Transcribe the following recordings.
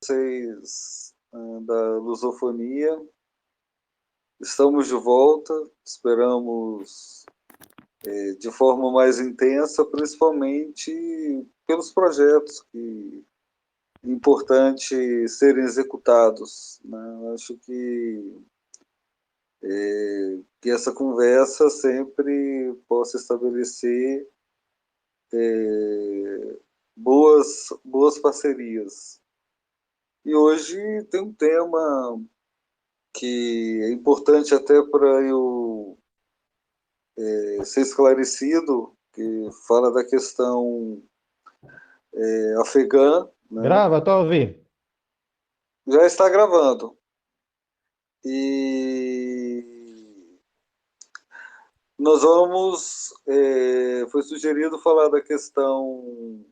vocês da Lusofonia. Estamos de volta, esperamos de forma mais intensa, principalmente pelos projetos que é importante serem executados, né? Acho que essa conversa sempre possa estabelecer boas parcerias. E hoje tem um tema que é importante até para eu ser esclarecido, que fala da questão afegã, né? Grava, estou a ouvir. Já está gravando. E nós vamos, foi sugerido falar da questão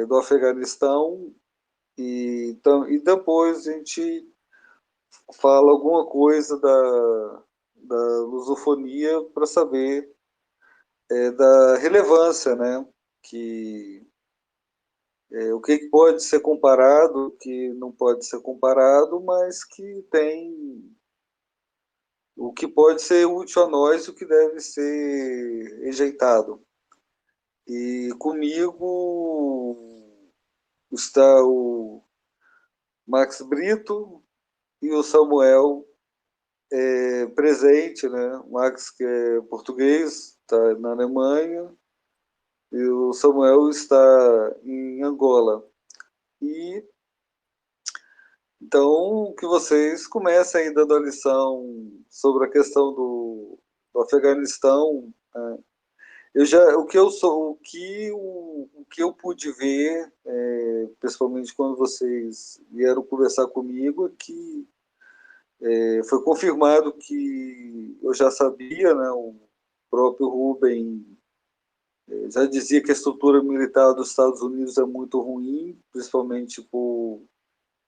do Afeganistão e depois a gente fala alguma coisa da lusofonia para saber da relevância, né? Que o que pode ser comparado, o que não pode ser comparado, mas que tem o que pode ser útil a nós e o que deve ser rejeitado. E comigo está o Max Brito e o Samuel presente, né? O Max, que é português, está na Alemanha, e o Samuel está em Angola. E então que vocês comecem aí dando a lição sobre a questão do Afeganistão. Né? O que eu sou, o que eu pude ver, principalmente quando vocês vieram conversar comigo, é que foi confirmado que eu já sabia, né? O próprio Rubem já dizia que a estrutura militar dos Estados Unidos é muito ruim, principalmente por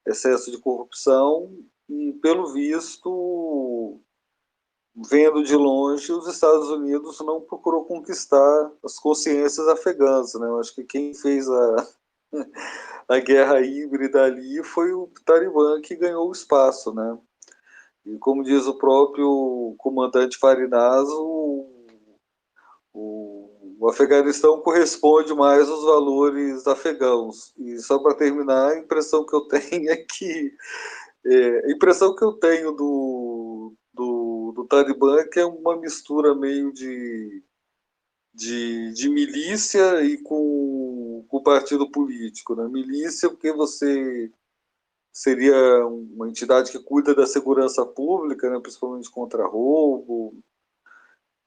excesso de corrupção, e pelo visto, vendo de longe, os Estados Unidos não procurou conquistar as consciências afegãs, né? Eu acho que quem fez a guerra híbrida ali foi o Talibã que ganhou o espaço, né? E como diz o próprio comandante Farinaz, o Afeganistão corresponde mais aos valores afegãos. E só para terminar, a impressão que eu tenho é que a impressão que eu tenho do Talibã é que é uma mistura meio de milícia e com partido político. Né? Milícia porque você seria uma entidade que cuida da segurança pública, né? Principalmente contra roubo,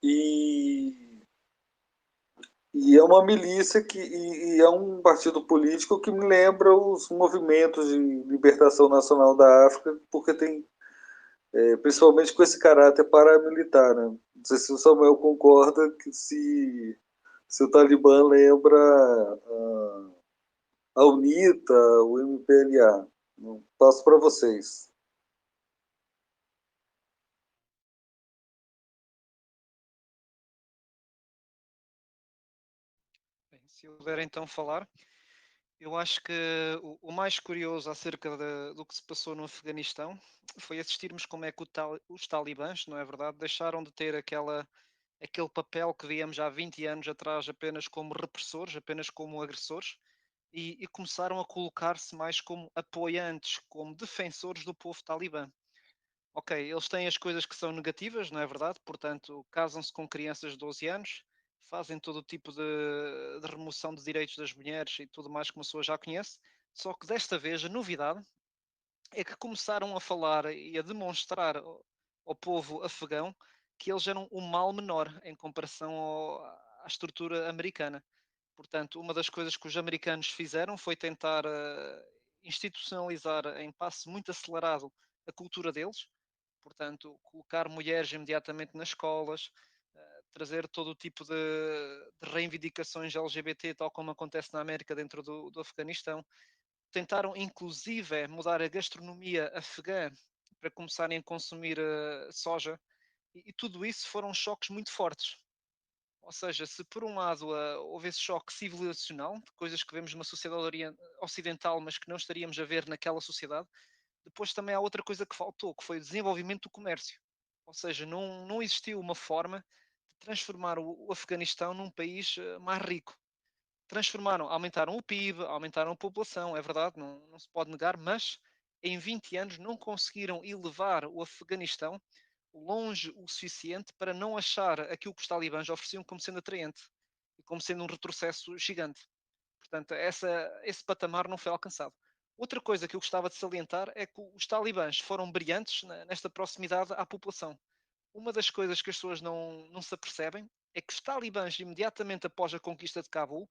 e, e é uma milícia e é um partido político que me lembra os movimentos de libertação nacional da África, porque tem principalmente com esse caráter paramilitar, né? Não sei se o Samuel concorda que se o Talibã lembra a UNITA, o MPLA. Passo para vocês. Bem, se eu puder então falar, eu acho que o mais curioso acerca do que se passou no Afeganistão foi assistirmos como é que os talibãs, não é verdade, deixaram de ter aquele papel que víamos há 20 anos atrás apenas como repressores, apenas como agressores, e começaram a colocar-se mais como apoiantes, como defensores do povo talibã. Ok, eles têm as coisas que são negativas, não é verdade? Portanto, casam-se com crianças de 12 anos, fazem todo o tipo de remoção de direitos das mulheres e tudo mais que uma pessoa já conhece. Só que desta vez a novidade é que começaram a falar e a demonstrar ao povo afegão que eles eram um mal menor em comparação à estrutura americana. Portanto, uma das coisas que os americanos fizeram foi tentar institucionalizar em passo muito acelerado a cultura deles, portanto, colocar mulheres imediatamente nas escolas, trazer todo o tipo de reivindicações LGBT, tal como acontece na América dentro do Afeganistão. Tentaram, inclusive, mudar a gastronomia afegã para começarem a consumir soja, e tudo isso foram choques muito fortes. Ou seja, se por um lado houve esse choque civilizacional, de coisas que vemos numa sociedade ocidental, mas que não estaríamos a ver naquela sociedade, depois também há outra coisa que faltou, que foi o desenvolvimento do comércio. Ou seja, não existiu uma forma de transformar o Afeganistão num país mais rico. Transformaram, aumentaram o PIB, aumentaram a população, é verdade, não se pode negar, mas em 20 anos não conseguiram elevar o Afeganistão longe o suficiente para não achar aquilo que os talibãs ofereciam como sendo atraente e como sendo um retrocesso gigante. Portanto, esse patamar não foi alcançado. Outra coisa que eu gostava de salientar é que os talibãs foram brilhantes nesta proximidade à população. Uma das coisas que as pessoas não se apercebem é que os talibãs, imediatamente após a conquista de Cabul,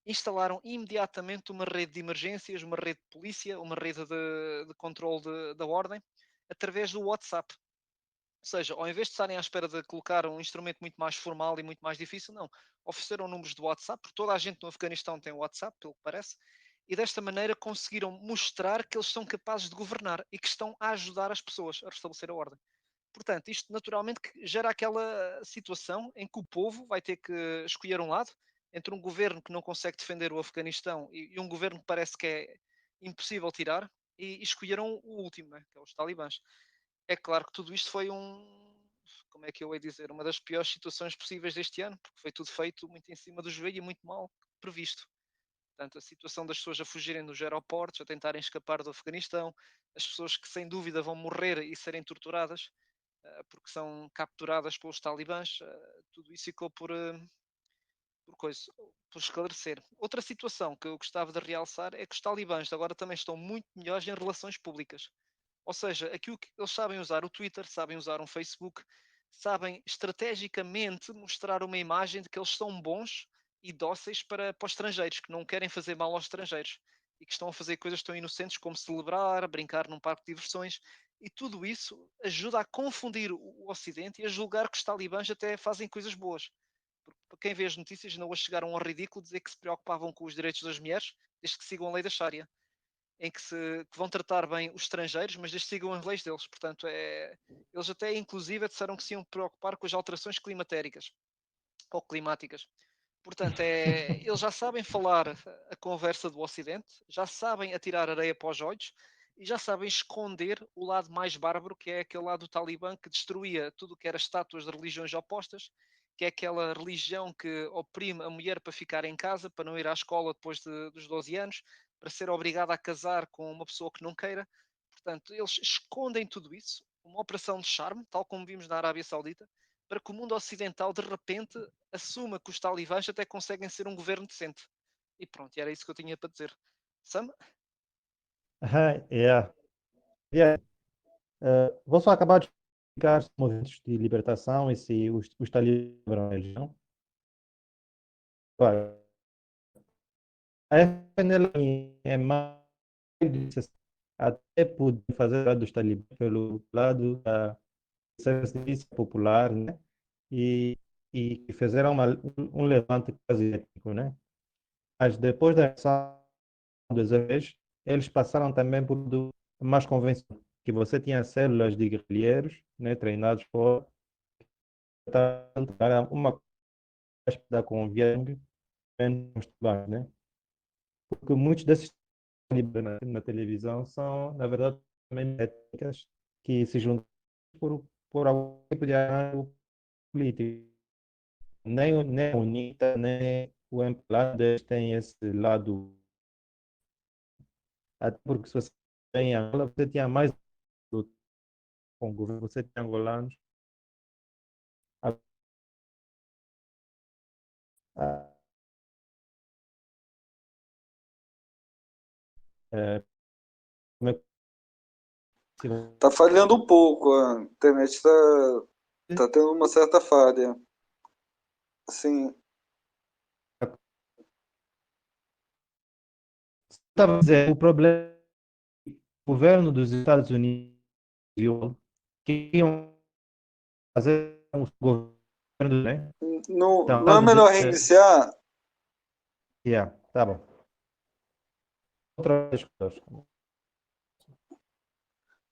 instalaram imediatamente uma rede de emergências, uma rede de polícia, uma rede de controle da ordem, através do WhatsApp. Ou seja, ao invés de estarem à espera de colocar um instrumento muito mais formal e muito mais difícil, não. Ofereceram números de WhatsApp, porque toda a gente no Afeganistão tem WhatsApp, pelo que parece, e desta maneira conseguiram mostrar que eles são capazes de governar e que estão a ajudar as pessoas a restabelecer a ordem. Portanto, isto naturalmente gera aquela situação em que o povo vai ter que escolher um lado entre um governo que não consegue defender o Afeganistão e um governo que parece que é impossível tirar, e escolheram o último, né, que é os talibãs. É claro que tudo isto foi como é que eu ia dizer, uma das piores situações possíveis deste ano, porque foi tudo feito muito em cima do joelho e muito mal previsto. Portanto, a situação das pessoas a fugirem dos aeroportos, a tentarem escapar do Afeganistão, as pessoas que sem dúvida vão morrer e serem torturadas, porque são capturadas pelos talibãs, tudo isso ficou por, coisa, por esclarecer. Outra situação que eu gostava de realçar é que os talibãs agora também estão muito melhores em relações públicas. Ou seja, aquilo que eles sabem usar o Twitter, sabem usar um Facebook, sabem estrategicamente mostrar uma imagem de que eles são bons e dóceis para os estrangeiros, que não querem fazer mal aos estrangeiros e que estão a fazer coisas tão inocentes como celebrar, brincar num parque de diversões. E tudo isso ajuda a confundir o Ocidente e a julgar que os talibãs até fazem coisas boas. Porque para quem vê as notícias, ainda hoje chegaram ao ridículo dizer que se preocupavam com os direitos das mulheres, desde que sigam a lei da Sharia, em que vão tratar bem os estrangeiros, mas desde que sigam as leis deles. Portanto, eles até inclusive disseram que se iam preocupar com as alterações climatéricas ou climáticas. Portanto, eles já sabem falar a conversa do Ocidente, já sabem atirar areia para os olhos e já sabem esconder o lado mais bárbaro, que é aquele lado do Talibã que destruía tudo o que era estátuas de religiões opostas, que é aquela religião que oprime a mulher para ficar em casa, para não ir à escola depois dos 12 anos, para ser obrigada a casar com uma pessoa que não queira. Portanto, eles escondem tudo isso, uma operação de charme, tal como vimos na Arábia Saudita, para que o mundo ocidental de repente assuma que os talibãs até conseguem ser um governo decente. E pronto, era isso que eu tinha para dizer. Sam? Yeah. Yeah. Vou só acabar de explicar os movimentos de libertação e se os talibãs a religião. Claro, a FNL é mais até poder fazer lado dos talibãs pelo lado da serviço popular, né? E, e fizeram um levante quase étnico, né? Mas depois da ação dos ex, eles passaram também por mais convencional, que você tinha células de guerrilheiros, né, treinados por uma da com Vietnã, né? Porque muitos desses na televisão são, na verdade, também étnicas que se juntam por algum tipo de arranjo político. Nem a UNITA, nem o MPLA têm esse lado. Até porque se você tem Angola, você tinha mais com o governo, você tem angolanos. A- a- como é que Tá falhando um pouco, a internet tá tendo uma certa falha. Sim, estava a dizer, o problema o governo dos Estados Unidos viu que iam fazer um governo, né? Então, não é melhor reiniciar? yeah, tá bom. Outras coisas.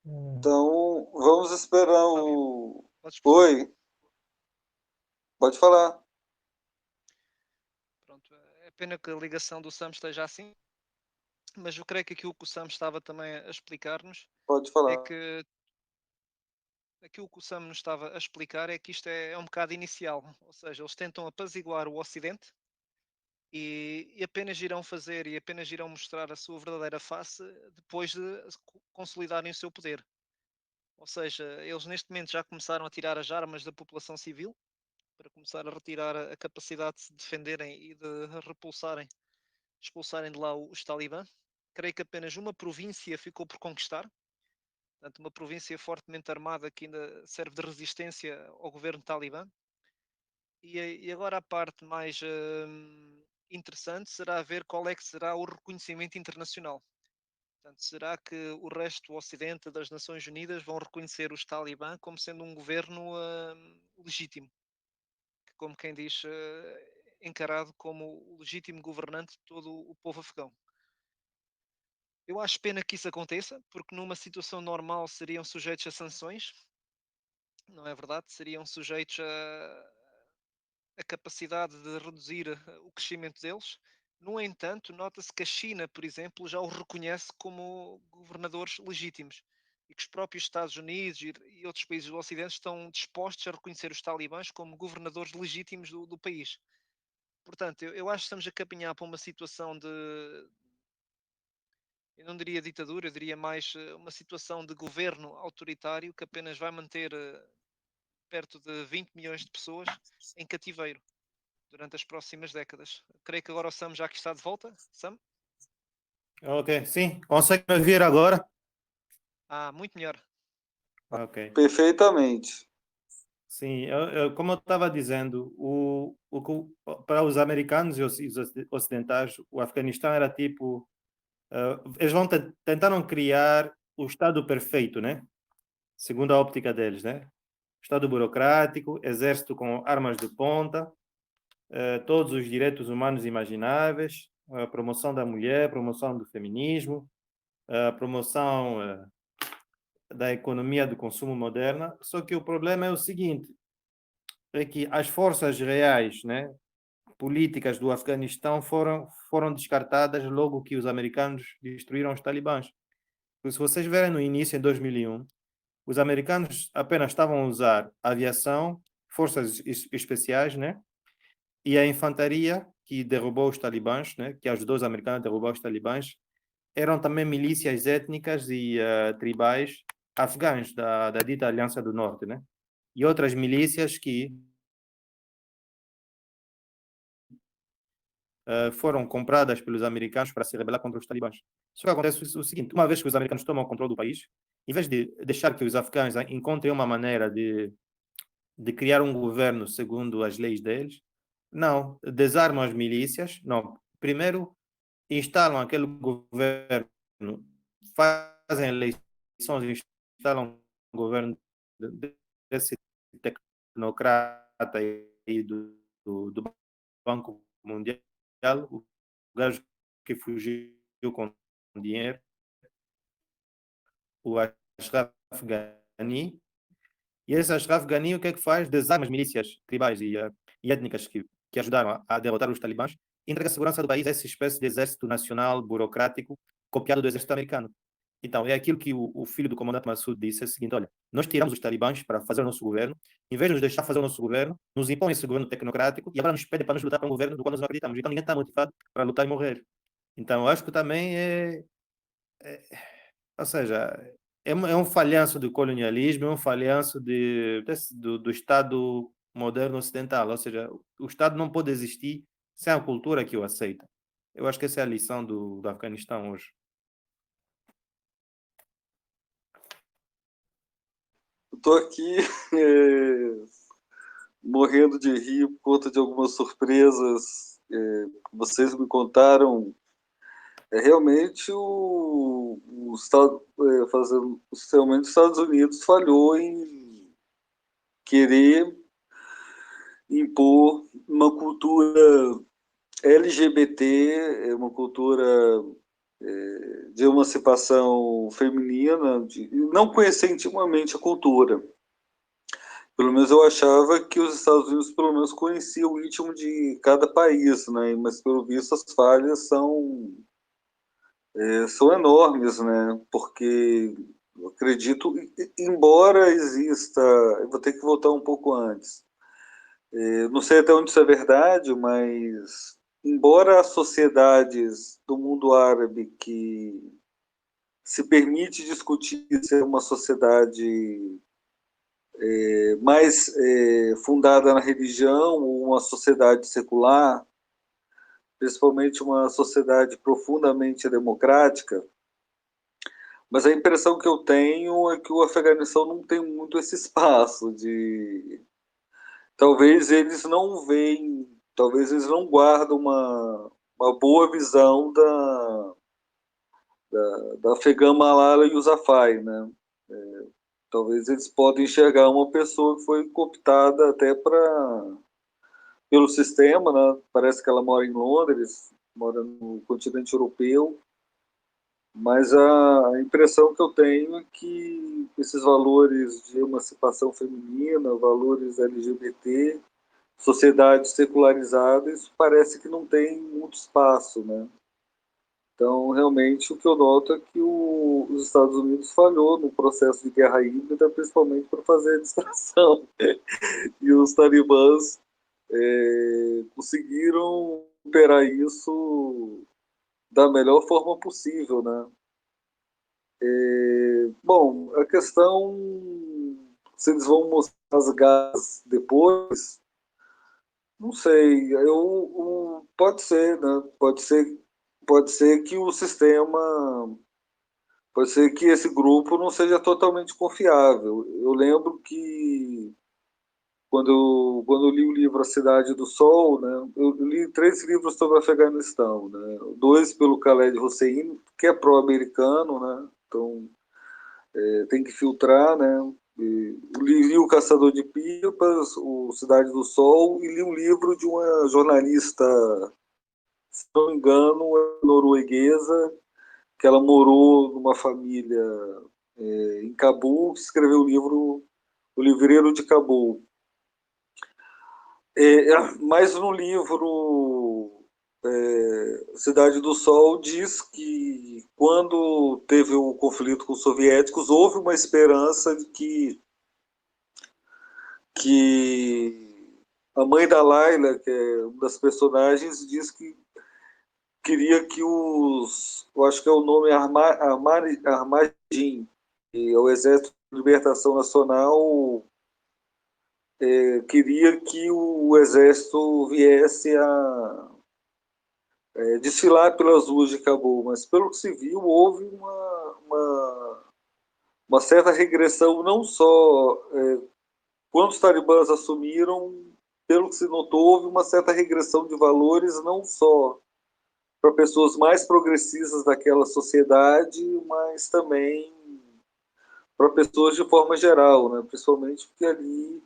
Então, vamos esperar Fábio, o. podes prosseguir. Oi, pode falar. pena que a ligação do Sam esteja assim, mas eu creio que aquilo que o Sam estava também a explicar-nos Pode é falar. que aquilo que o Sam nos estava a explicar é que isto é um bocado inicial, ou seja, eles tentam apaziguar o Ocidente e apenas irão fazer e apenas irão mostrar a sua verdadeira face depois de consolidarem o seu poder. Ou seja, eles neste momento já começaram a tirar as armas da população civil para começar a retirar a capacidade de se defenderem e de repulsarem, expulsarem de lá os talibã. Creio que apenas uma província ficou por conquistar, portanto, uma província fortemente armada que ainda serve de resistência ao governo talibã. E agora a parte mais interessante será ver qual é que será o reconhecimento internacional. Portanto, será que o resto do Ocidente, das Nações Unidas, vão reconhecer os talibã como sendo um governo legítimo? Que, como quem diz, encarado como o legítimo governante de todo o povo afegão. Eu acho pena que isso aconteça, porque numa situação normal seriam sujeitos a sanções, não é verdade? Seriam sujeitos a capacidade de reduzir o crescimento deles. No entanto, nota-se que a China, por exemplo, já o reconhece como governadores legítimos e que os próprios Estados Unidos e outros países do Ocidente estão dispostos a reconhecer os talibãs como governadores legítimos do país. Portanto, eu acho que estamos a caminhar para uma situação de, eu não diria ditadura, eu diria mais uma situação de governo autoritário que apenas vai manter perto de 20 milhões de pessoas em cativeiro durante as próximas décadas. Creio que agora o Sam já aqui está de volta. Sam? Ok, sim. Consegue me ouvir agora? Ah, muito melhor. Ok. Perfeitamente. Sim, como eu estava dizendo, para os americanos e os ocidentais, o Afeganistão era tipo. Eles tentaram criar o Estado perfeito, né? Segundo a óptica deles, né? Estado burocrático, exército com armas de ponta, todos os direitos humanos imagináveis, a promoção da mulher, promoção do feminismo, a promoção da economia do consumo moderna. Só que o problema é o seguinte, é que as forças reais, né, políticas do Afeganistão foram descartadas logo que os americanos destruíram os talibãs. Porque se vocês verem no início, em 2001, os americanos apenas estavam a usar a aviação, forças especiais, né, e a infantaria que derrubou os talibãs, né, que ajudou os americanos a derrubar os talibãs, eram também milícias étnicas e tribais afegãs da dita Aliança do Norte, né? E outras milícias que foram compradas pelos americanos para se rebelar contra os talibãs. Só que acontece o seguinte, uma vez que os americanos tomam o controle do país, em vez de deixar que os afegãos encontrem uma maneira de criar um governo segundo as leis deles, não, desarmam as milícias, não, primeiro instalam aquele governo, fazem eleições, instalam um governo desse tecnocrata aí do Banco Mundial, o gajo que fugiu com dinheiro, o Ashraf Ghani. E esse Ashraf Ghani, o que é que faz? Desarma as milícias tribais e étnicas que ajudaram a derrotar os talibãs, e entrega a segurança do país a essa espécie de exército nacional burocrático copiado do exército americano. Então, é aquilo que o filho do comandante Massoud disse, é o seguinte, olha, nós tiramos os talibãs para fazer o nosso governo, em vez de nos deixar fazer o nosso governo, nos impõe esse governo tecnocrático e agora nos pedem para nos lutar para um governo do qual nós não acreditamos. Então, ninguém está motivado para lutar e morrer. Então, eu acho que também ou seja, é um falhanço do colonialismo, é um falhanço do Estado moderno ocidental. Ou seja, o Estado não pode existir sem a cultura que o aceita. Eu acho que essa é a lição do Afeganistão hoje. Estou aqui morrendo de rir por conta de algumas surpresas que vocês me contaram. Realmente o Estado, realmente os Estados Unidos falhou em querer impor uma cultura LGBT, uma cultura de emancipação feminina, de não conhecer intimamente a cultura. Pelo menos eu achava que os Estados Unidos pelo menos conheciam o íntimo de cada país, né? Mas pelo visto as falhas são enormes, né? Porque eu acredito, embora exista, eu vou ter que voltar um pouco antes. Não sei até onde isso é verdade, mas embora as sociedades do mundo árabe que se permite discutir ser uma sociedade mais fundada na religião, ou uma sociedade secular, principalmente uma sociedade profundamente democrática, mas a impressão que eu tenho é que o Afeganistão não tem muito esse espaço de. Talvez eles não veem, talvez eles não guardam uma boa visão da afegã Malala Yousafzai, né? Talvez eles podem enxergar uma pessoa que foi cooptada até pelo sistema, né? Parece que ela mora em Londres, mora no continente europeu, mas a impressão que eu tenho é que esses valores de emancipação feminina, valores LGBT, sociedade secularizada, isso parece que não tem muito espaço, né? Então, realmente, o que eu noto é que os Estados Unidos falhou no processo de guerra híbrida, principalmente para fazer a distração. E os talibãs conseguiram operar isso da melhor forma possível, né? Bom, a questão se eles vão mostrar as garras depois, não sei. Pode ser, né? Pode ser que o sistema, pode ser que esse grupo não seja totalmente confiável. Eu lembro que quando eu li o livro A Cidade do Sol, né? Eu li 3 livros sobre o Afeganistão, né? 2 pelo Khaled Hosseini, que é pró-americano, né? Então tem que filtrar, né? Li O Caçador de Pipas, O Cidade do Sol, e li um livro de uma jornalista, se não me engano, norueguesa, que ela morou numa família em Cabul, que escreveu o livro O Livreiro de Cabul. Mas no livro Cidade do Sol diz que quando teve o conflito com os soviéticos, houve uma esperança de que a mãe da Laila, que é uma das personagens, diz que queria que eu acho que é o nome Armagin, que é o Exército de Libertação Nacional, queria que o exército viesse a desfilar pelas ruas de Cabul, mas pelo que se viu, houve uma certa regressão, não só quando os talibãs assumiram, pelo que se notou, houve uma certa regressão de valores, não só para pessoas mais progressistas daquela sociedade, mas também para pessoas de forma geral, né? Principalmente porque ali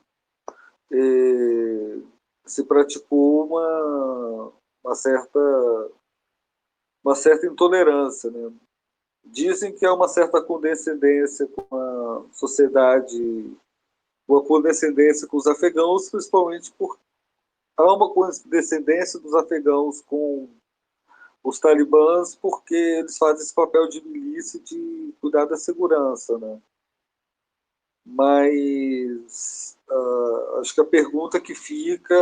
se praticou uma certa intolerância, né? Dizem que há uma certa condescendência com a sociedade, uma condescendência com os afegãos, principalmente porque há uma condescendência dos afegãos com os talibãs, porque eles fazem esse papel de milícia de cuidar da segurança, né? Mas acho que a pergunta que fica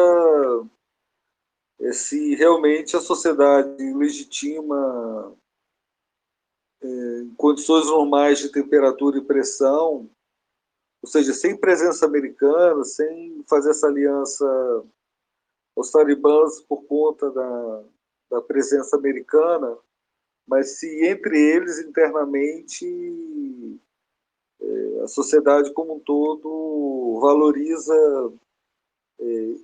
é se realmente a sociedade legitima em condições normais de temperatura e pressão, ou seja, sem presença americana, sem fazer essa aliança aos talibãs por conta da presença americana, mas se entre eles internamente a sociedade como um todo valoriza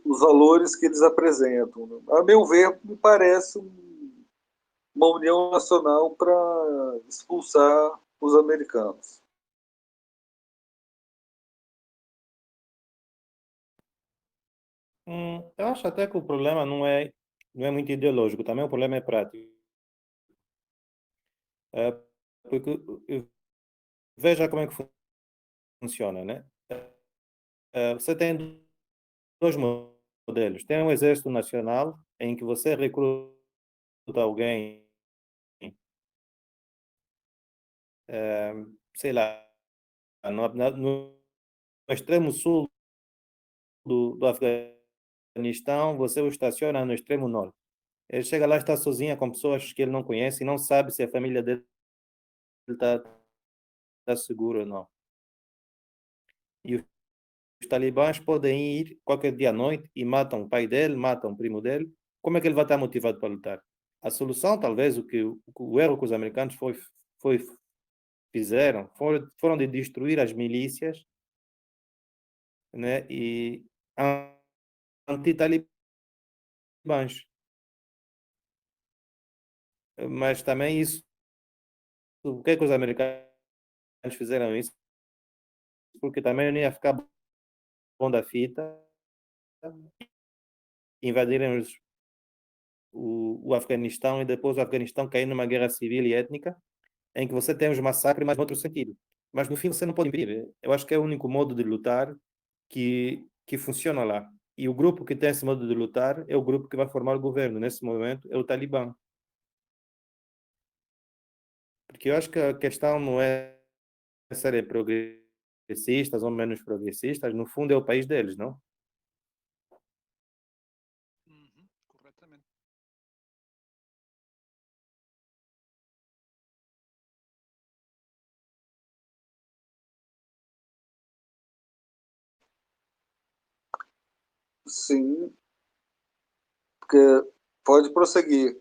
os valores que eles apresentam, né? A meu ver, me parece uma união nacional para expulsar os americanos. Eu acho até que o problema não é muito ideológico, também o problema é prático. Porque veja como é que funciona, né? você tem dois modelos. Tem um exército nacional, em que você recruta alguém, sei lá, no extremo sul do Afeganistão, você o estaciona no extremo norte. Ele chega lá, está sozinho com pessoas que ele não conhece e não sabe se a família dele está segura ou não. E os talibãs podem ir qualquer dia à noite e matam o pai dele, matam o primo dele. Como é que ele vai estar motivado para lutar? A solução, talvez, o erro que os americanos fizeram, foram de destruir as milícias, né, e anti-talibãs. Mas também isso, o que é que os americanos fizeram isso? Porque também não ia ficar bom da fita invadirem o Afeganistão e depois o Afeganistão cair numa guerra civil e étnica, em que você tem os massacres, mas em outro sentido. Mas no fim você não pode impedir. Eu acho que é o único modo de lutar que funciona lá. E o grupo que tem esse modo de lutar é o grupo que vai formar o governo. Nesse momento é o Talibã. Porque eu acho que a questão não é serem progressistas ou menos progressistas, no fundo é o país deles, não? Uhum, corretamente. Sim, porque pode prosseguir.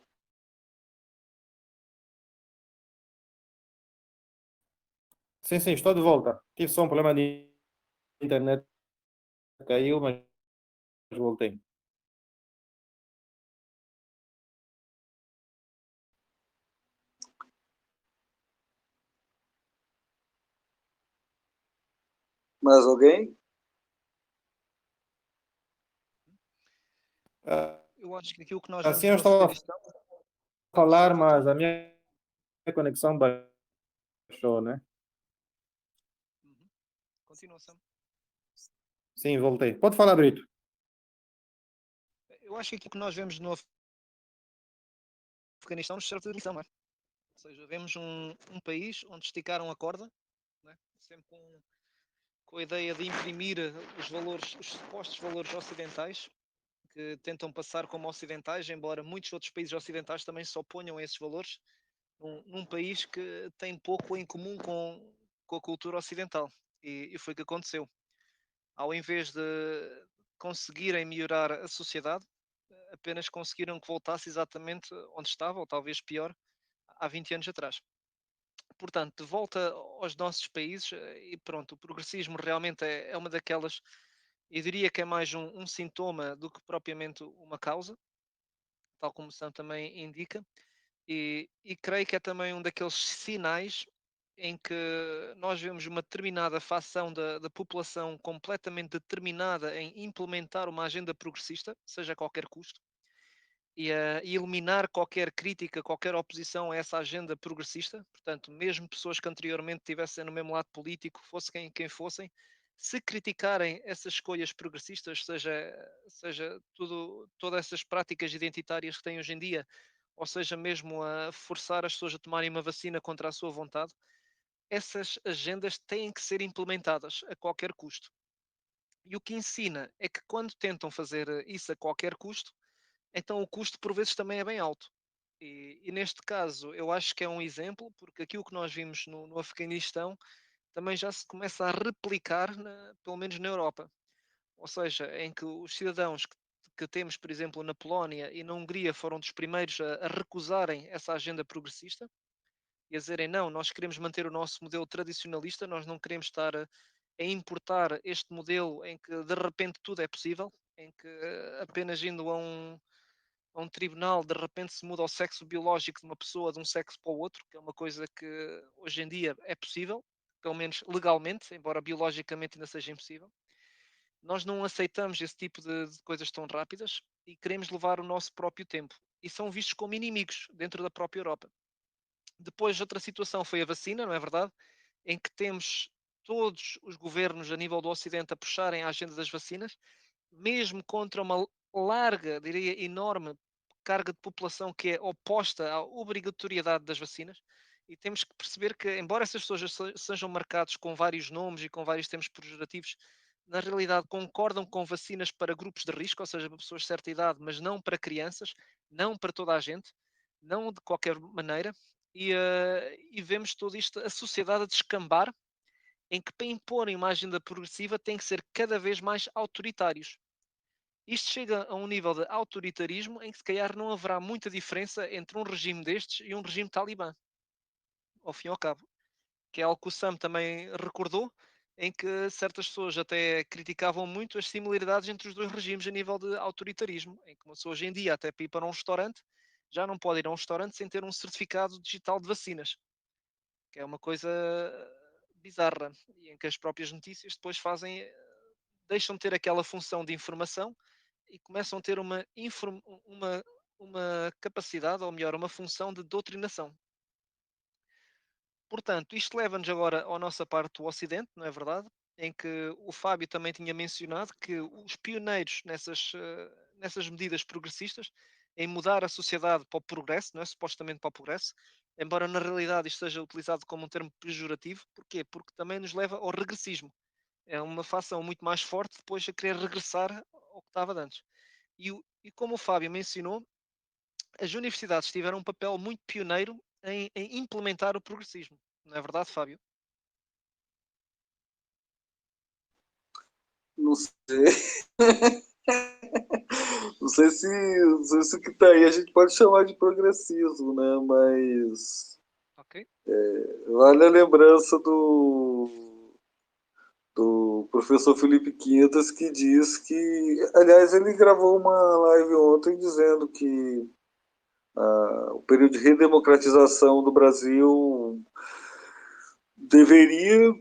Sim, sim, estou de volta. Tive só um problema de internet, caiu, mas voltei. Mais alguém? Ah, Eu acho que aquilo que nós assim vemos eu no estava a Afeganistão. falar, Desculpa, então. mas a minha conexão baixou, né? Uhum. Continuação. Sim, voltei. Pode falar, Brito. Eu acho que aquilo que nós vemos no Afeganistão nos serve de lição, não é? Ou seja, vemos um país onde esticaram a corda, não é? Sempre com a ideia de imprimir os valores, os supostos valores ocidentais, que tentam passar como ocidentais, embora muitos outros países ocidentais também se oponham a esses valores, num país que tem pouco em comum com a cultura ocidental. E foi o que aconteceu. Ao invés de conseguirem melhorar a sociedade, apenas conseguiram que voltasse exatamente onde estava, ou talvez pior, há 20 anos atrás. Portanto, de volta aos nossos países, e pronto, o progressismo realmente é uma daquelas, eu diria que é mais um sintoma do que propriamente uma causa, tal como o Sam também indica, e creio que é também um daqueles sinais em que nós vemos uma determinada facção da população completamente determinada em implementar uma agenda progressista, seja a qualquer custo, e eliminar qualquer crítica, qualquer oposição a essa agenda progressista. Portanto, mesmo pessoas que anteriormente estivessem no mesmo lado político, fosse quem fossem, se criticarem essas escolhas progressistas, seja todas essas práticas identitárias que têm hoje em dia, ou seja, mesmo a forçar as pessoas a tomarem uma vacina contra a sua vontade, essas agendas têm que ser implementadas a qualquer custo. E o que ensina é que quando tentam fazer isso a qualquer custo, então o custo por vezes também é bem alto. E neste caso eu acho que é um exemplo, porque aquilo que nós vimos no Afeganistão também já se começa a replicar, pelo menos na Europa. Ou seja, em que os cidadãos que temos, por exemplo, na Polónia e na Hungria foram dos primeiros a recusarem essa agenda progressista e a dizerem não, nós queremos manter o nosso modelo tradicionalista, nós não queremos estar a importar este modelo em que de repente tudo é possível, em que apenas indo a um tribunal de repente se muda o sexo biológico de uma pessoa de um sexo para o outro, que é uma coisa que hoje em dia é possível, pelo menos legalmente, embora biologicamente ainda seja impossível. Nós não aceitamos esse tipo de coisas tão rápidas e queremos levar o nosso próprio tempo. E são vistos como inimigos dentro da própria Europa. Depois, outra situação foi a vacina, não é verdade? Em que temos todos os governos a nível do Ocidente a puxarem a agenda das vacinas, mesmo contra uma larga, diria enorme, carga de população que é oposta à obrigatoriedade das vacinas. E temos que perceber que, embora essas pessoas sejam marcados com vários nomes e com vários termos pejorativos, na realidade concordam com vacinas para grupos de risco, ou seja, para pessoas de certa idade, mas não para crianças, não para toda a gente, não de qualquer maneira. E vemos todo isto, a sociedade a descambar, em que para imporem uma agenda progressiva têm que ser cada vez mais autoritários. Isto chega a um nível de autoritarismo em que se calhar não haverá muita diferença entre um regime destes e um regime talibã, ao fim e ao cabo. Que é algo que o Sam também recordou, em que certas pessoas até criticavam muito as similaridades entre os dois regimes a nível de autoritarismo, em que uma pessoa hoje em dia, até para ir para um restaurante, já não pode ir a um restaurante sem ter um certificado digital de vacinas, que é uma coisa bizarra, e em que as próprias notícias depois fazem, deixam de ter aquela função de informação e começam a ter uma capacidade, ou melhor, uma função de doutrinação. Portanto, isto leva-nos agora à nossa parte do Ocidente, não é verdade? Em que o Fábio também tinha mencionado que os pioneiros nessas medidas progressistas, em mudar a sociedade para o progresso, não é? Supostamente para o progresso, embora na realidade isto seja utilizado como um termo pejorativo. Porquê? Porque também nos leva ao regressismo. É uma facção muito mais forte depois a querer regressar ao que estava de antes. E como o Fábio mencionou, as universidades tiveram um papel muito pioneiro em implementar o progressismo. Não é verdade, Fábio? Não sei. Não sei se o que está aí a gente pode chamar de progressismo, né? Mas Ok. vale a lembrança do professor Felipe Quintas, que diz que, aliás, ele gravou uma live ontem dizendo que o período de redemocratização do Brasil deveria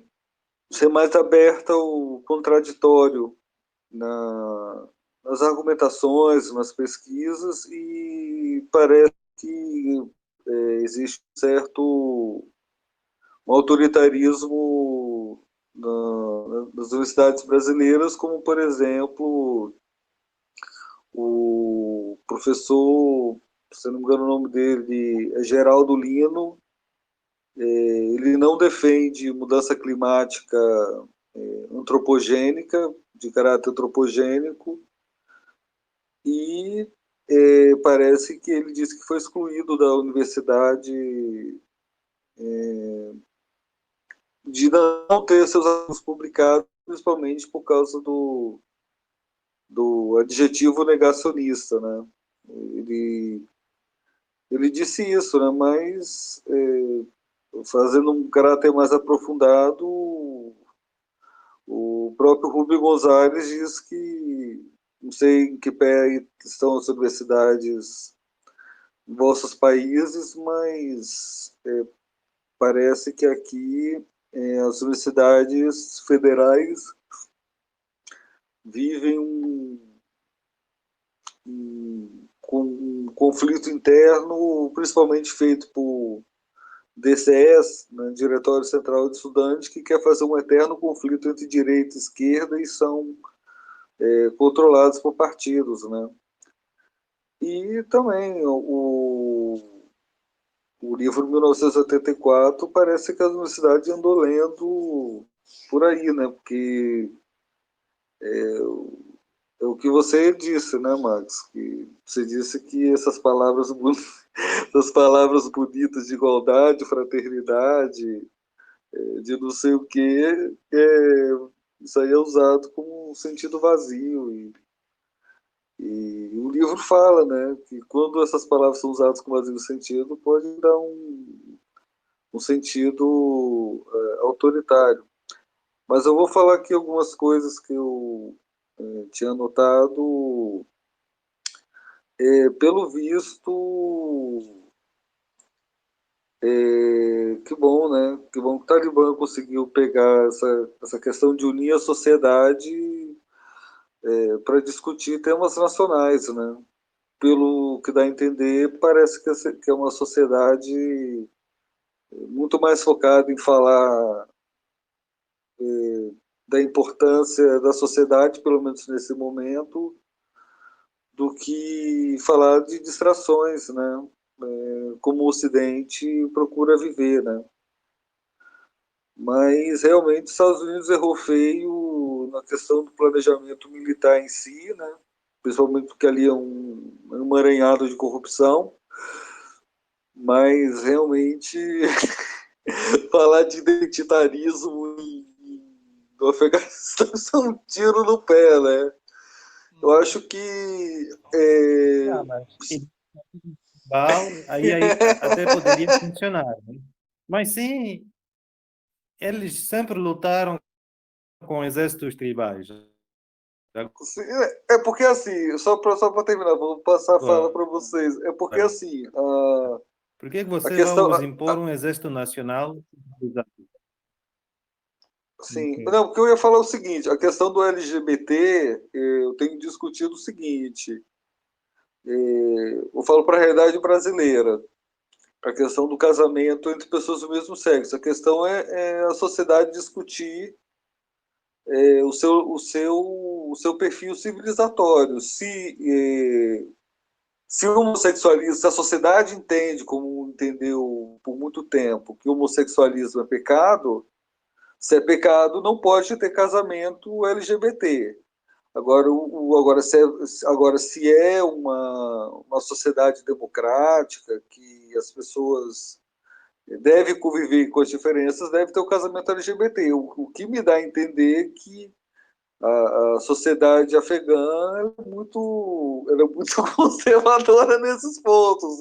ser mais aberto ao contraditório nas argumentações, nas pesquisas, e parece que existe um autoritarismo nas universidades brasileiras, como, por exemplo, o professor, se não me engano o nome dele, é Geraldo Lino. Ele não defende mudança climática antropogênica, de caráter antropogênico, e parece que ele disse que foi excluído da universidade de não ter seus artigos publicados, principalmente por causa do adjetivo negacionista, né? Ele, ele disse isso, né? Mas fazendo um caráter mais aprofundado, o próprio Rubem Gonzalez diz que não sei em que pé estão as universidades em vossos países, mas parece que aqui as universidades federais vivem um conflito interno, principalmente feito por DCS, né, Diretório Central de Estudantes, que quer fazer um eterno conflito entre direita e esquerda, e são controlados por partidos, né? E também o livro 1984 parece que a universidade andou lendo por aí, né? Porque é o que você disse, né, Max? Que você disse que essas palavras bonitas de igualdade, fraternidade, de não sei o quê, isso aí é usado como um sentido vazio. E o livro fala, né, que quando essas palavras são usadas com vazio sentido, pode dar um sentido autoritário. Mas eu vou falar aqui algumas coisas que eu tinha anotado. Pelo visto, que bom, né? Que bom que o Talibã conseguiu pegar essa questão de unir a sociedade para discutir temas nacionais, né? Pelo que dá a entender, parece que é uma sociedade muito mais focada em falar da importância da sociedade, pelo menos nesse momento, do que falar de distrações, né? Como o Ocidente procura viver, né? Mas realmente os Estados Unidos errou feio na questão do planejamento militar em si, né? Principalmente porque ali é um emaranhado de corrupção, mas realmente falar de identitarismo no Afeganistão é um tiro no pé, né? Eu acho que Mas aí até poderia funcionar, né? Mas sim, eles sempre lutaram com exércitos tribais. é porque assim, só para terminar, vou passar a fala Claro. para vocês. É porque assim, Por que a você vai questão, nos impor um exército nacional? sim, não, porque eu ia falar o seguinte, a questão do LGBT, eu tenho discutido o seguinte, eu falo para a realidade brasileira, a questão do casamento entre pessoas do mesmo sexo. A questão é a sociedade discutir o seu perfil civilizatório. Se o homossexualismo, se a sociedade entende, como entendeu por muito tempo, que o homossexualismo é pecado, se é pecado, não pode ter casamento LGBT. Agora, se é uma sociedade democrática, que as pessoas devem conviver com as diferenças, deve ter o casamento LGBT. O que me dá a entender que a sociedade afegã ela é muito conservadora nesses pontos.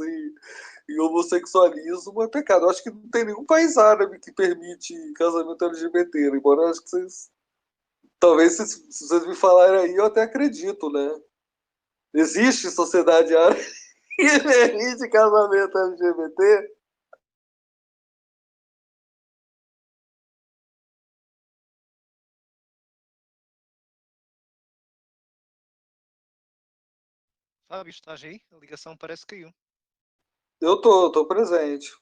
E o homossexualismo é pecado. Eu acho que não tem nenhum país árabe que permite casamento LGBT, embora eu acho que vocês. Talvez se vocês me falarem aí, eu até acredito, né? Existe sociedade árabe que permite casamento LGBT? Fábio, estás aí? A ligação parece que caiu. Eu tô presente.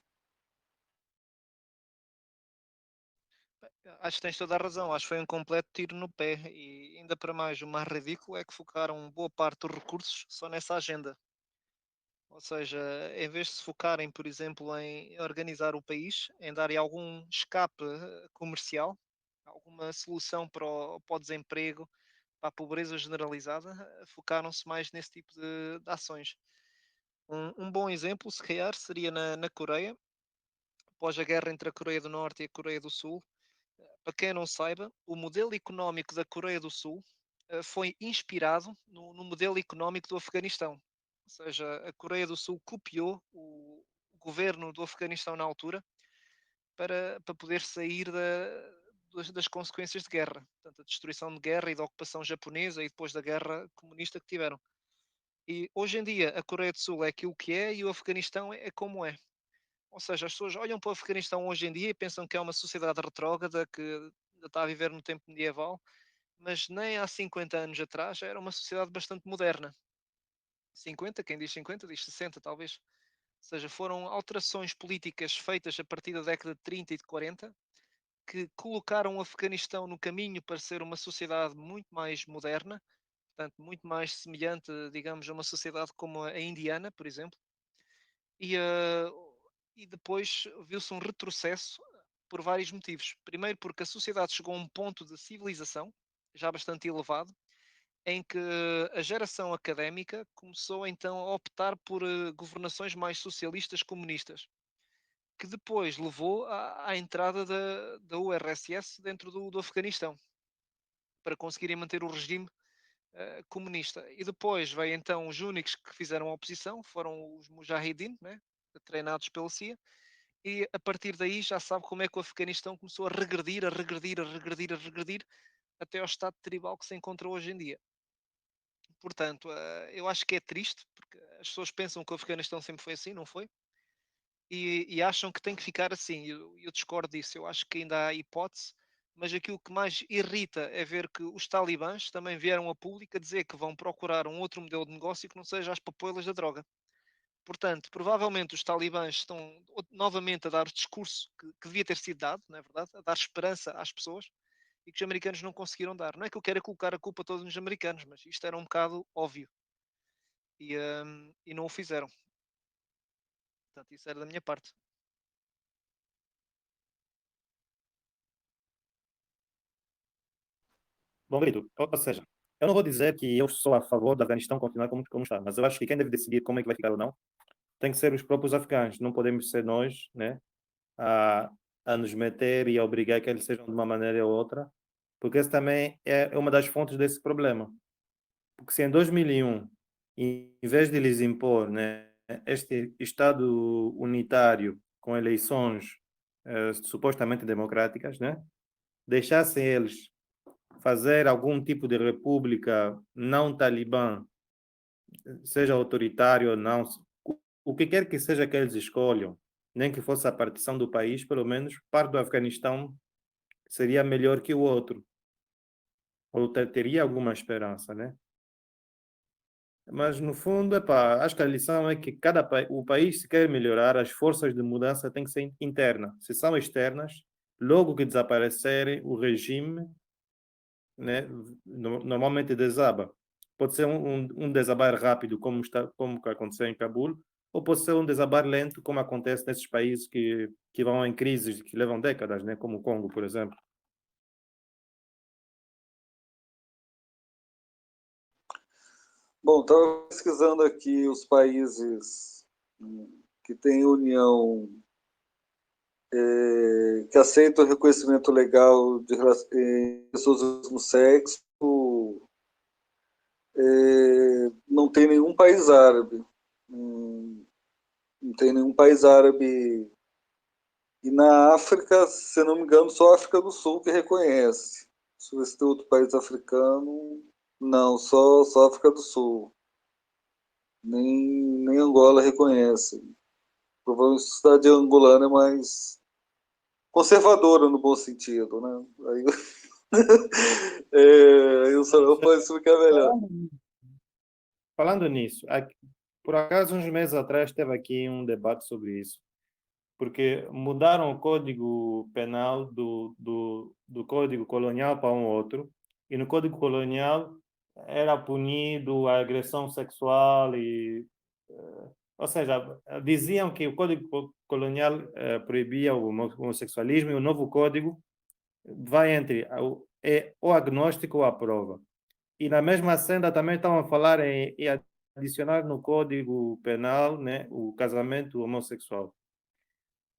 Acho que tens toda a razão. Acho que foi um completo tiro no pé. E ainda para mais, o mais ridículo é que focaram boa parte dos recursos só nessa agenda. Ou seja, em vez de se focarem, por exemplo, em organizar o país, em darem algum escape comercial, alguma solução para o desemprego, para a pobreza generalizada, focaram-se mais nesse tipo de ações. Um bom exemplo, se calhar, seria na Coreia, após a guerra entre a Coreia do Norte e a Coreia do Sul. Para quem não saiba, o modelo económico da Coreia do Sul foi inspirado no modelo económico do Afeganistão. Ou seja, a Coreia do Sul copiou o governo do Afeganistão na altura para poder sair das consequências de guerra. Portanto, a destruição de guerra e da ocupação japonesa e depois da guerra comunista que tiveram. E hoje em dia a Coreia do Sul é aquilo que é e o Afeganistão é como é. Ou seja, as pessoas olham para o Afeganistão hoje em dia e pensam que é uma sociedade retrógrada que ainda está a viver no tempo medieval, mas nem há 50 anos atrás era uma sociedade bastante moderna. 50, quem diz 50 diz 60 talvez. Ou seja, foram alterações políticas feitas a partir da década de 30 e de 40 que colocaram o Afeganistão no caminho para ser uma sociedade muito mais moderna, portanto, muito mais semelhante, digamos, a uma sociedade como a indiana, por exemplo. E, e depois viu-se um retrocesso por vários motivos. Primeiro, porque a sociedade chegou a um ponto de civilização já bastante elevado, em que a geração académica começou então a optar por governações mais socialistas comunistas, que depois levou à entrada da URSS dentro do Afeganistão, para conseguirem manter o regime comunista. E depois veio então os únicos que fizeram a oposição, foram os Mujahideen, né, treinados pela CIA, e a partir daí já sabe como é que o Afeganistão começou a regredir, a regredir, a regredir, a regredir, até ao estado tribal que se encontra hoje em dia. Portanto, eu acho que é triste, porque as pessoas pensam que o Afeganistão sempre foi assim, não foi? E acham que tem que ficar assim. Eu discordo disso. Eu acho que ainda há hipótese, mas aquilo que mais irrita é ver que os talibãs também vieram a público a dizer que vão procurar um outro modelo de negócio que não seja as papoilas da droga. Portanto, provavelmente os talibãs estão novamente a dar o discurso que devia ter sido dado, não é verdade? A dar esperança às pessoas, e que os americanos não conseguiram dar. Não é que eu queira colocar a culpa toda nos americanos, mas isto era um bocado óbvio e não o fizeram. Portanto, isso era da minha parte. Bom, Brito, ou seja, eu não vou dizer que eu sou a favor do Afeganistão continuar como está, mas eu acho que quem deve decidir como é que vai ficar ou não tem que ser os próprios afegãos. Não podemos ser nós, né, a nos meter e a obrigar que eles sejam de uma maneira ou outra, porque essa também é uma das fontes desse problema. Porque se em 2001, em vez de lhes impor, né, este Estado unitário com eleições supostamente democráticas, né, deixassem eles fazer algum tipo de república não talibã, seja autoritário ou não, o que quer que seja que eles escolham, nem que fosse a partição do país, pelo menos parte do Afeganistão seria melhor que o outro, ou teria alguma esperança, né? Mas no fundo, epá, acho que a lição é que o país, se quer melhorar, as forças de mudança têm que ser internas. Se são externas, logo que desaparecerem, o regime, né, normalmente desaba. Pode ser um desabar rápido, como que aconteceu em Cabul, ou pode ser um desabar lento, como acontece nesses países que vão em crises, que levam décadas, né, como o Congo, por exemplo. Bom, estava pesquisando aqui os países que têm união, que aceitam o reconhecimento legal de pessoas do mesmo sexo. Não tem nenhum país árabe. Não tem nenhum país árabe. E na África, se não me engano, só a África do Sul que reconhece. Deixa eu ver se tem outro país africano. Não, só a África do Sul. Nem Angola reconhece. Provavelmente a sociedade angolana é mais conservadora no bom sentido, né? Aí, aí o Sarão pode explicar melhor. Falando nisso, por acaso, uns meses atrás, teve aqui um debate sobre isso, porque mudaram o código penal do código colonial para um outro, e no código colonial era punido a agressão sexual ou seja, diziam que o código colonial proibia o homossexualismo e o novo código vai entre o agnóstico ou a prova. E na mesma senda também estão a falar em adicionar no Código Penal, né, o casamento homossexual.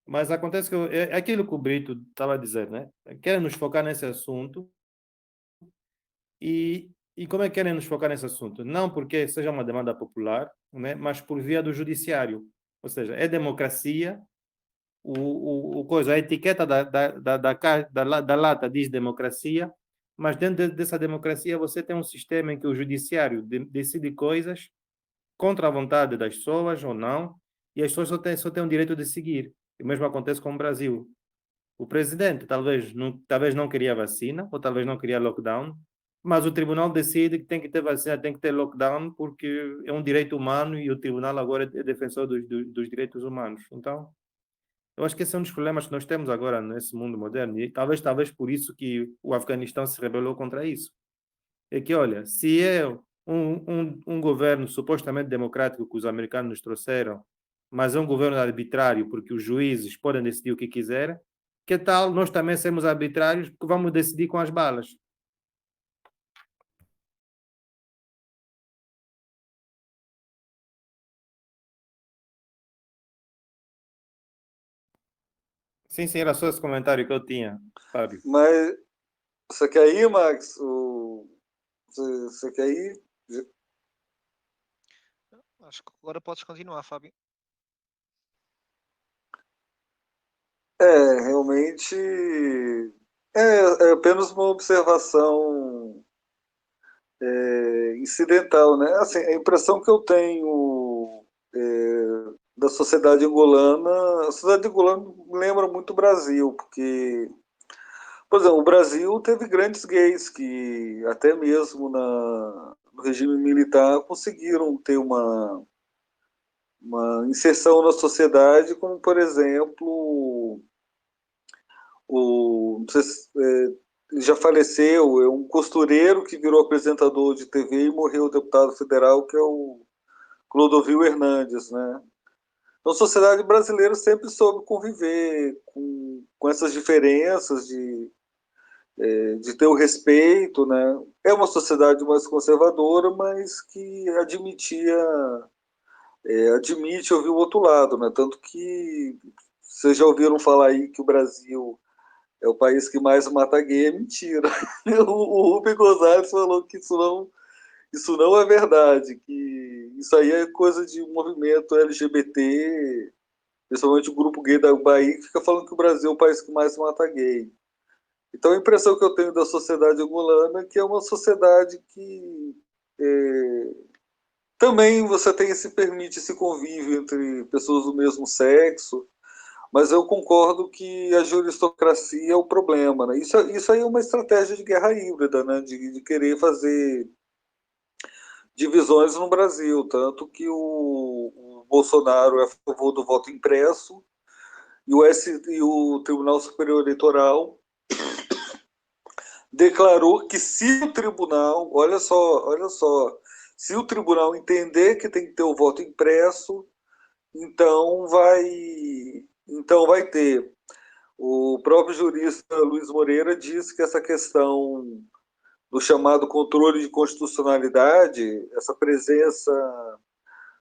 Mas acontece que é aquilo que o Brito estava a dizer, né? Querem nos focar nesse assunto e como é que querem nos focar nesse assunto? Não porque seja uma demanda popular, né, mas por via do judiciário. Ou seja, é democracia, a etiqueta da lata diz democracia, mas dentro dessa democracia você tem um sistema em que o judiciário decide coisas contra a vontade das pessoas ou não, e as pessoas só têm o direito de seguir. O mesmo acontece com o Brasil. O presidente talvez não queria vacina, ou talvez não queria lockdown, mas o tribunal decide que tem que ter vacina, tem que ter lockdown, porque é um direito humano e o tribunal agora é defensor dos direitos humanos. Então, eu acho que esse é um dos problemas que nós temos agora nesse mundo moderno, e talvez por isso que o Afeganistão se rebelou contra isso. É que, olha, se é um governo supostamente democrático que os americanos nos trouxeram, mas é um governo arbitrário porque os juízes podem decidir o que quiserem, que tal nós também sermos arbitrários porque vamos decidir com as balas? Sim, sim, era só esse comentário que eu tinha, Fábio. Mas você quer ir, Max? Você quer ir? Acho que agora podes continuar, Fábio. Realmente é apenas uma observação incidental, né? Assim, a impressão que eu tenho da sociedade angolana, a sociedade angolana lembra muito o Brasil, porque, por exemplo, o Brasil teve grandes gays que até mesmo no regime militar conseguiram ter uma inserção na sociedade, como por exemplo não sei se, já faleceu, é um costureiro que virou apresentador de TV e morreu deputado federal, que é o Clodovil Hernandes, né? Então, a sociedade brasileira sempre soube conviver com essas diferenças, de ter o respeito, né? É uma sociedade mais conservadora, mas que admite ouvir o outro lado, né? Tanto que vocês já ouviram falar aí que o Brasil é o país que mais mata gay, é mentira. O Rubem Gonzalez falou que isso não é verdade, que isso aí é coisa de um movimento LGBT, principalmente o grupo gay da Bahia, que fica falando que o Brasil é o país que mais mata gay. Então a impressão que eu tenho da sociedade angolana é que é uma sociedade que também você tem permite esse convívio entre pessoas do mesmo sexo, mas eu concordo que a juristocracia é o problema, né? Isso aí é uma estratégia de guerra híbrida, né? De querer fazer divisões no Brasil, tanto que o Bolsonaro é a favor do voto impresso e o Tribunal Superior Eleitoral declarou que se o tribunal, olha só, se o tribunal entender que tem que ter o voto impresso, então vai ter. O próprio jurista Luiz Moreira disse que essa questão do chamado controle de constitucionalidade, essa presença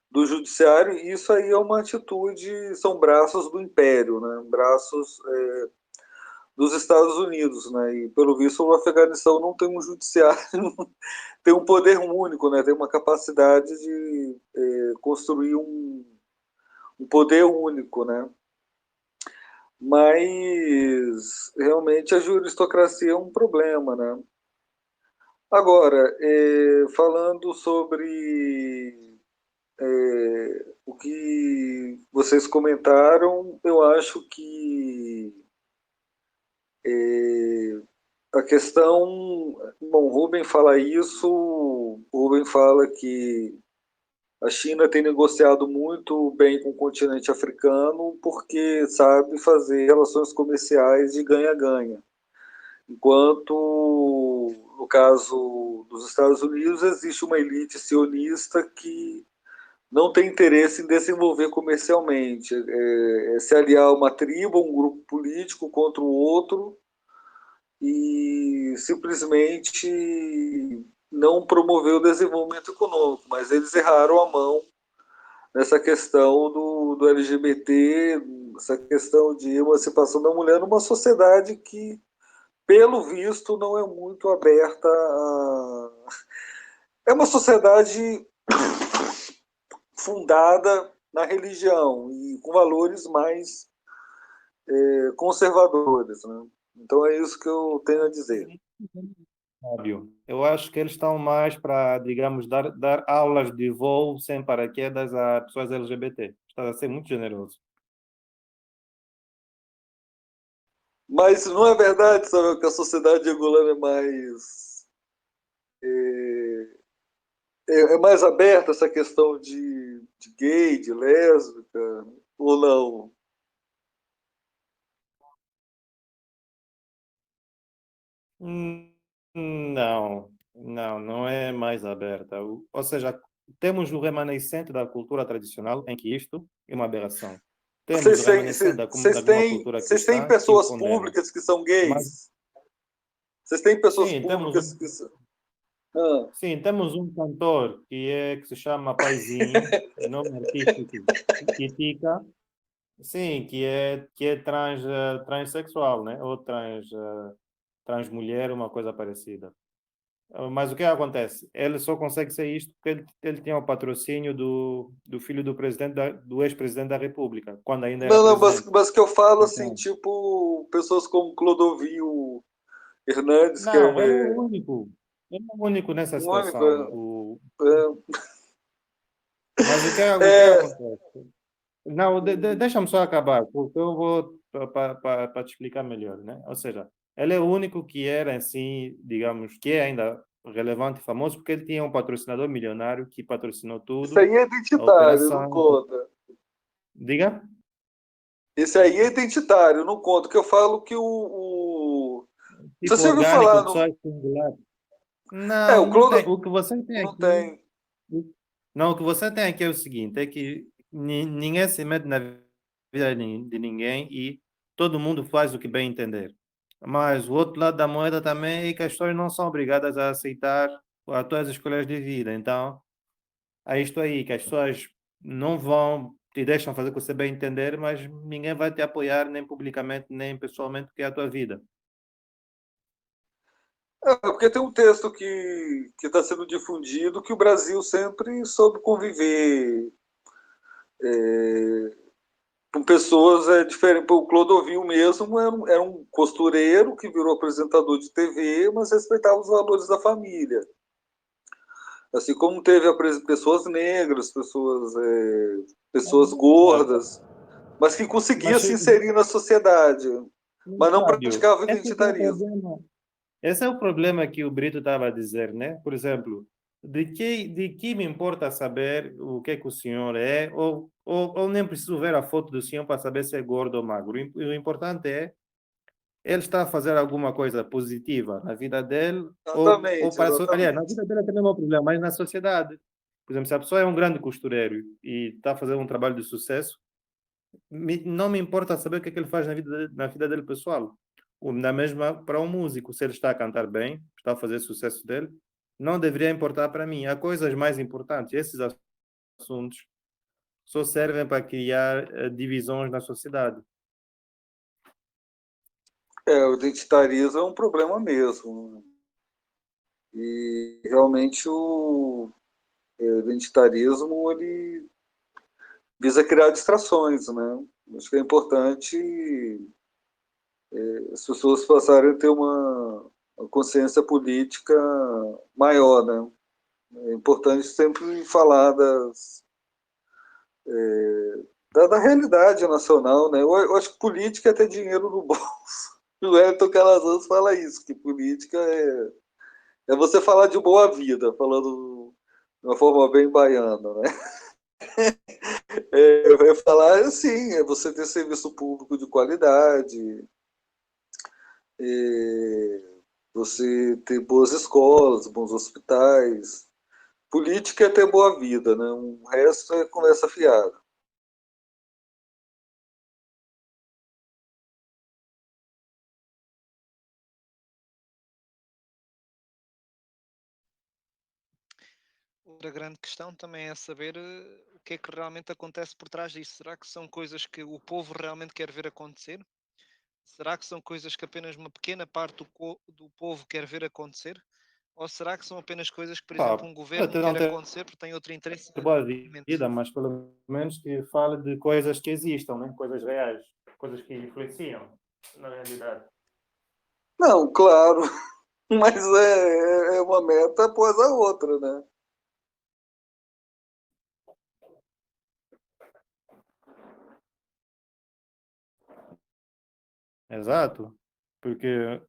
do judiciário, isso aí é uma atitude, são braços do império, né? Braços dos Estados Unidos, né? E pelo visto o Afeganistão não tem um judiciário, tem um poder único, né? Tem uma capacidade de construir um poder único, né? Mas realmente a juristocracia é um problema, né? Agora, falando sobre o que vocês comentaram, eu acho que a questão. Bom, o Rubem fala isso, o Rubem fala que a China tem negociado muito bem com o continente africano porque sabe fazer relações comerciais de ganha-ganha. Enquanto, no caso dos Estados Unidos, existe uma elite sionista que não tem interesse em desenvolver comercialmente, se aliar a uma tribo, um grupo político contra o outro e simplesmente não promover o desenvolvimento econômico, mas eles erraram a mão nessa questão do LGBT, essa questão de emancipação da mulher numa sociedade que, pelo visto, não é muito aberta a... É uma sociedade fundada na religião e com valores mais conservadores, né? Então é isso que eu tenho a dizer. Fábio, eu acho que eles estão mais para, digamos, dar aulas de voo sem paraquedas a pessoas LGBT. Está a ser muito generoso. Mas não é verdade, sabe, que a sociedade angolana é mais aberta essa questão de gay, de lésbica, ou não? Não é mais aberta. Ou seja, temos o remanescente da cultura tradicional, em que isto é uma aberração. Temos o remanescente de alguma cultura Vocês têm cristã que o pessoas condena. públicas que são Mas, gays? Vocês têm pessoas sim, públicas que são... Ah, sim, temos um cantor que se chama Paizinho, nome artístico Titica, sim, que é transexual, né? Ou transmulher, uma coisa parecida. Mas o que acontece? Ele só consegue ser isto porque ele tinha o patrocínio do filho do presidente do ex-presidente da República, quando ainda era não, presidente. mas que eu falo assim, Então, tipo, pessoas como Clodovil Hernandes, que não, ele é o único. Ele é o único nessa único. situação. Mas o que É, acontece? Não, deixa-me só acabar, porque eu vou para te explicar melhor, né? Ou seja, ele é o único que era assim, digamos, que é ainda relevante e famoso, porque ele tinha um patrocinador milionário que patrocinou isso tudo, aí é a identitário, não operação. conta. Diga? Esse aí é identitário, não conta. Que eu falo que tipo Você ouviu orgânico, falar pessoas no... singulares. É, Não, o não tem. Clodo... O que você tem Não aqui. tem. Não, o que você tem aqui é o seguinte: é que ninguém se mete na vida de ninguém e todo mundo faz o que bem entender. Mas o outro lado da moeda também é que as pessoas não são obrigadas a aceitar as tuas escolhas de vida. Então, é isto aí, que as pessoas não vão te deixam fazer o que você bem entender, mas ninguém vai te apoiar nem publicamente, nem pessoalmente, porque é a tua vida. É, porque tem um texto que está sendo difundido que o Brasil sempre soube conviver com pessoas diferentes. O Clodovil mesmo era um costureiro que virou apresentador de TV, mas respeitava os valores da família. Assim como teve pessoas negras, pessoas gordas, mas que conseguia Mas, se inserir na sociedade, mas não Fábio, praticava esse é o identitarismo. problema. Esse é o problema que o Brito estava a dizer, né? Por exemplo, de que me importa saber o que o senhor é, ou nem preciso ver a foto do senhor para saber se é gordo ou magro. O importante é ele está a fazer alguma coisa positiva na vida dele, ou Exatamente, para aliás, na exatamente. vida dele também não é um problema, mas na sociedade. Por exemplo, se a pessoa é um grande costureiro e está a fazer um trabalho de sucesso, não me importa saber o que é que ele faz na vida dele pessoal. Na mesma para um músico, se ele está a cantar bem, está a fazer sucesso dele, não deveria importar para mim. Há coisas mais importantes. Esses assuntos só servem para criar divisões na sociedade. O identitarismo é um problema mesmo. E realmente o identitarismo ele visa criar distrações, né? Acho que é importante as pessoas passarem a ter uma consciência política maior, né? É importante sempre falar da realidade nacional, né? Eu acho que política é ter dinheiro no bolso. O Wellington Calazans fala isso, que política é você falar de boa vida, falando de uma forma bem baiana, né? É falar assim, é você ter serviço público de qualidade, é você ter boas escolas, bons hospitais. Política é ter boa vida, né? O resto é conversa fiada. Outra grande questão também é saber o que é que realmente acontece por trás disso. Será que são coisas que o povo realmente quer ver acontecer? Será que são coisas que apenas uma pequena parte do povo quer ver acontecer? Ou será que são apenas coisas que, por exemplo, Pá, um governo até não quer ter acontecer porque tem outro interesse boa em mente? vida, mas pelo menos que fale de coisas que existam, né? Coisas reais, coisas que influenciam na realidade. Não, claro, mas é uma meta após a outra, né? Exato, porque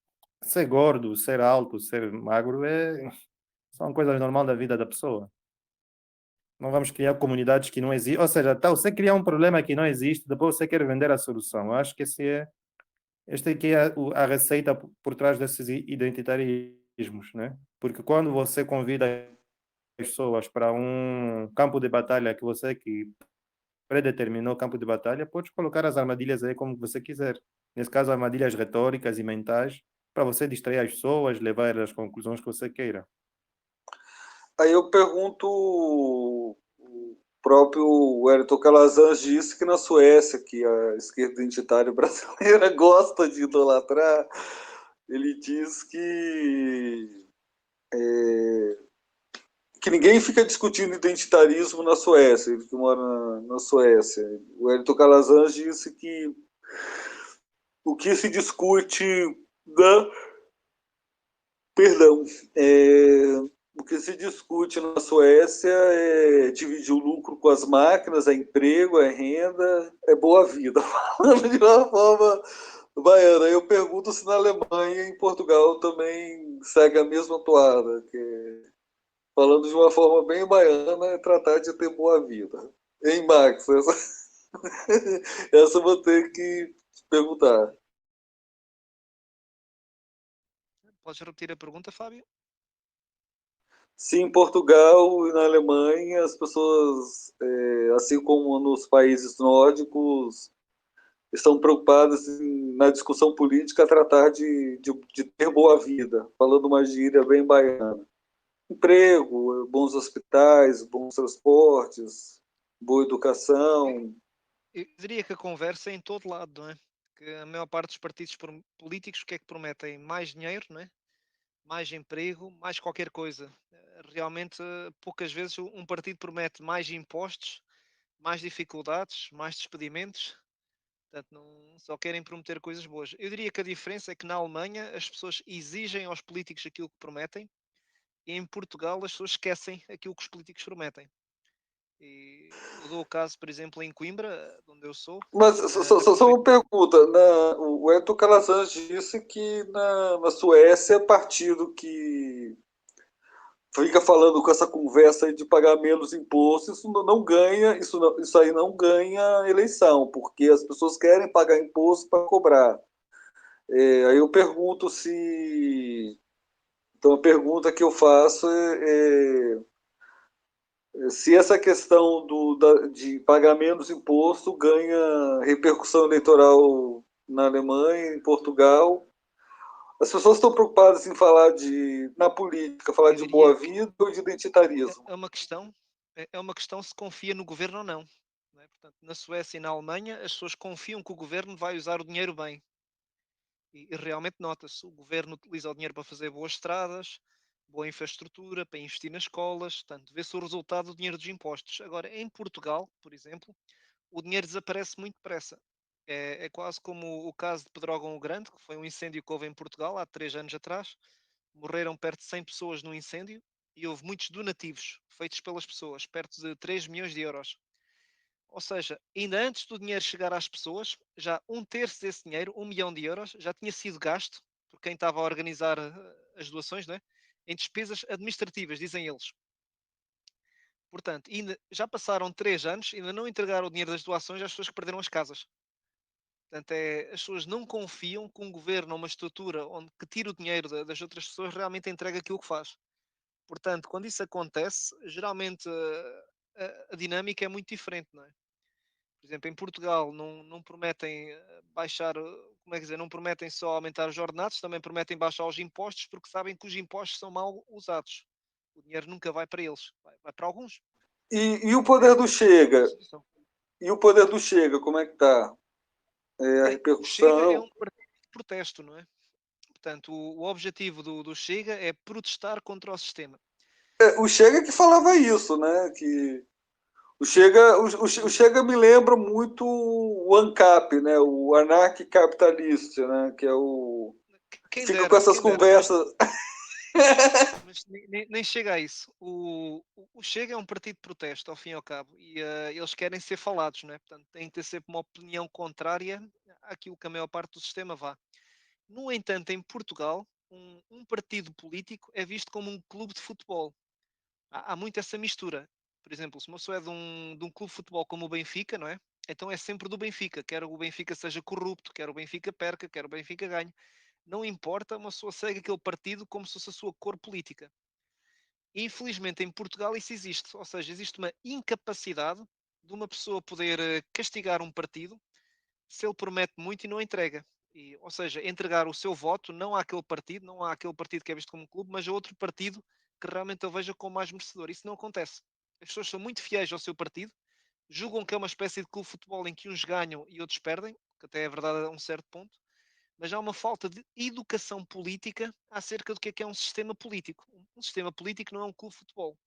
ser gordo, ser alto, ser magro são coisas normais da vida da pessoa. Não vamos criar comunidades que não existem. Ou seja, tá, você criar um problema que não existe, depois você quer vender a solução. Eu acho que esta aqui é a receita por trás desses identitarismos, né? Porque quando você convida as pessoas para um campo de batalha que predeterminou o campo de batalha, pode colocar as armadilhas aí como você quiser. Nesse caso, armadilhas retóricas e mentais, para você distrair as pessoas, levar às conclusões que você queira. Aí eu pergunto, o próprio Wellington Calazans disse que na Suécia, que a esquerda identitária brasileira gosta de idolatrar, ele diz que ninguém fica discutindo identitarismo na Suécia, ele que mora na Suécia. O Wellington Calazans disse que o que se discute da... Perdão. O que se discute na Suécia é dividir o lucro com as máquinas, é emprego, é renda, é boa vida. Falando de uma forma baiana. Eu pergunto se na Alemanha e em Portugal também segue a mesma toada, que falando de uma forma bem baiana é tratar de ter boa vida. Hein, Max? Essa eu vou ter que te perguntar. Podes repetir a pergunta, Fábio? Se em Portugal e na Alemanha as pessoas, assim como nos países nórdicos, estão preocupadas na discussão política a tratar de ter boa vida, falando uma gíria bem baiana. Emprego, bons hospitais, bons transportes, boa educação. Eu diria que a conversa é em todo lado, não é? Que a maior parte dos partidos políticos, o que é que prometem? Mais dinheiro, não é? Mais emprego, mais qualquer coisa. Realmente, poucas vezes um partido promete mais impostos, mais dificuldades, mais despedimentos. Portanto, não só querem prometer coisas boas. Eu diria que a diferença é que na Alemanha as pessoas exigem aos políticos aquilo que prometem e em Portugal as pessoas esquecem aquilo que os políticos prometem. E eu dou o caso, por exemplo, em Coimbra, de onde eu sou, Mas na só prefeitura. uma pergunta. O Hector Calazans disse que na Suécia é partido que fica falando com essa conversa aí de pagar menos imposto, isso não ganha, isso aí não ganha eleição, porque as pessoas querem pagar imposto para cobrar. Aí eu pergunto se. Então a pergunta que eu faço se essa questão de pagar menos imposto ganha repercussão eleitoral na Alemanha, em Portugal. As pessoas estão preocupadas em falar na política, falar Eu de diria boa que vida ou de é identitarismo. é uma questão, é uma questão se confia no governo ou não é? Portanto, na Suécia e na Alemanha, as pessoas confiam que o governo vai usar o dinheiro bem. E realmente nota-se, o governo utiliza o dinheiro para fazer boas estradas, boa infraestrutura, para investir nas escolas, portanto, vê-se o resultado do dinheiro dos impostos. Agora, em Portugal, por exemplo, o dinheiro desaparece muito depressa. É quase como o caso de Pedrógão o Grande, que foi um incêndio que houve em Portugal há 3 anos atrás. Morreram perto de 100 pessoas no incêndio e houve muitos donativos feitos pelas pessoas, perto de 3 milhões de euros. Ou seja, ainda antes do dinheiro chegar às pessoas, já um terço desse dinheiro, 1 milhão de euros, já tinha sido gasto por quem estava a organizar as doações, não é? Em despesas administrativas, dizem eles. Portanto, ainda, já passaram 3 anos, ainda não entregaram o dinheiro das doações às pessoas que perderam as casas. Portanto, as pessoas não confiam que um governo ou uma estrutura onde que tira o dinheiro das outras pessoas realmente entrega aquilo que faz. Portanto, quando isso acontece, geralmente a dinâmica é muito diferente, não é? Por exemplo, em Portugal não prometem baixar, como é que dizer, não prometem só aumentar os ordenados, também prometem baixar os impostos, porque sabem que os impostos são mal usados. O dinheiro nunca vai para eles, vai para alguns. E o Portanto, poder do essa é a Chega? situação. E o poder do Chega, como é que está? A Bem, o Chega é repercussão. um partido de protesto, não é? Portanto, o objetivo do Chega é protestar contra o sistema. O Chega que falava isso, né? Que o Chega me lembra muito o ANCAP, né? O anarquicapitalista, né? Que é o que fica com essas Quem dera, mas conversas. nem chega a isso. O Chega é um partido de protesto, ao fim e ao cabo, e eles querem ser falados, não é? Portanto, têm que ter sempre uma opinião contrária àquilo que a maior parte do sistema vá. No entanto, em Portugal, um partido político é visto como um clube de futebol. Há muito essa mistura. Por exemplo, se uma pessoa é de um clube de futebol como o Benfica, não é? Então é sempre do Benfica. Quer o Benfica seja corrupto, quer o Benfica perca, quer o Benfica ganhe. Não importa, uma pessoa segue aquele partido como se fosse a sua cor política. E, infelizmente, em Portugal isso existe. Ou seja, existe uma incapacidade de uma pessoa poder castigar um partido se ele promete muito e não entrega. Ou seja, entregar o seu voto não àquele partido, não àquele partido que é visto como um clube, mas a outro partido que realmente eu veja como mais merecedor. Isso não acontece. As pessoas são muito fiéis ao seu partido, julgam que é uma espécie de clube de futebol em que uns ganham e outros perdem, que até é verdade a um certo ponto, mas há uma falta de educação política acerca do que é um sistema político. Um sistema político não é um clube de futebol.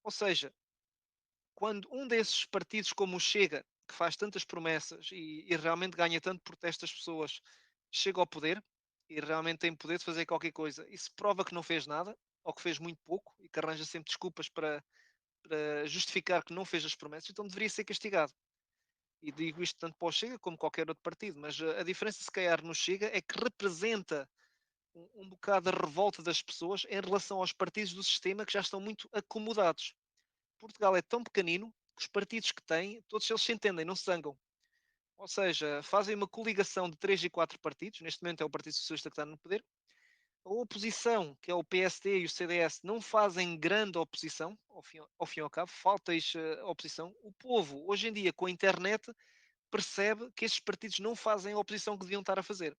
Ou seja, quando um desses partidos como o Chega, que faz tantas promessas e realmente ganha tanto protesto das pessoas, chega ao poder e realmente tem poder de fazer qualquer coisa e se prova que não fez nada, ou que fez muito pouco e que arranja sempre desculpas para justificar que não fez as promessas, então deveria ser castigado. E digo isto tanto para o Chega como qualquer outro partido, mas a diferença se calhar no Chega é que representa um bocado a revolta das pessoas em relação aos partidos do sistema que já estão muito acomodados. Portugal é tão pequenino que os partidos que têm, todos eles se entendem, não se zangam. Ou seja, fazem uma coligação de 3 e 4 partidos, neste momento é o Partido Socialista que está no poder, a oposição, que é o PSD e o CDS, não fazem grande oposição, ao fim e ao cabo, falta-lhes oposição. O povo, hoje em dia, com a internet, percebe que estes partidos não fazem a oposição que deviam estar a fazer.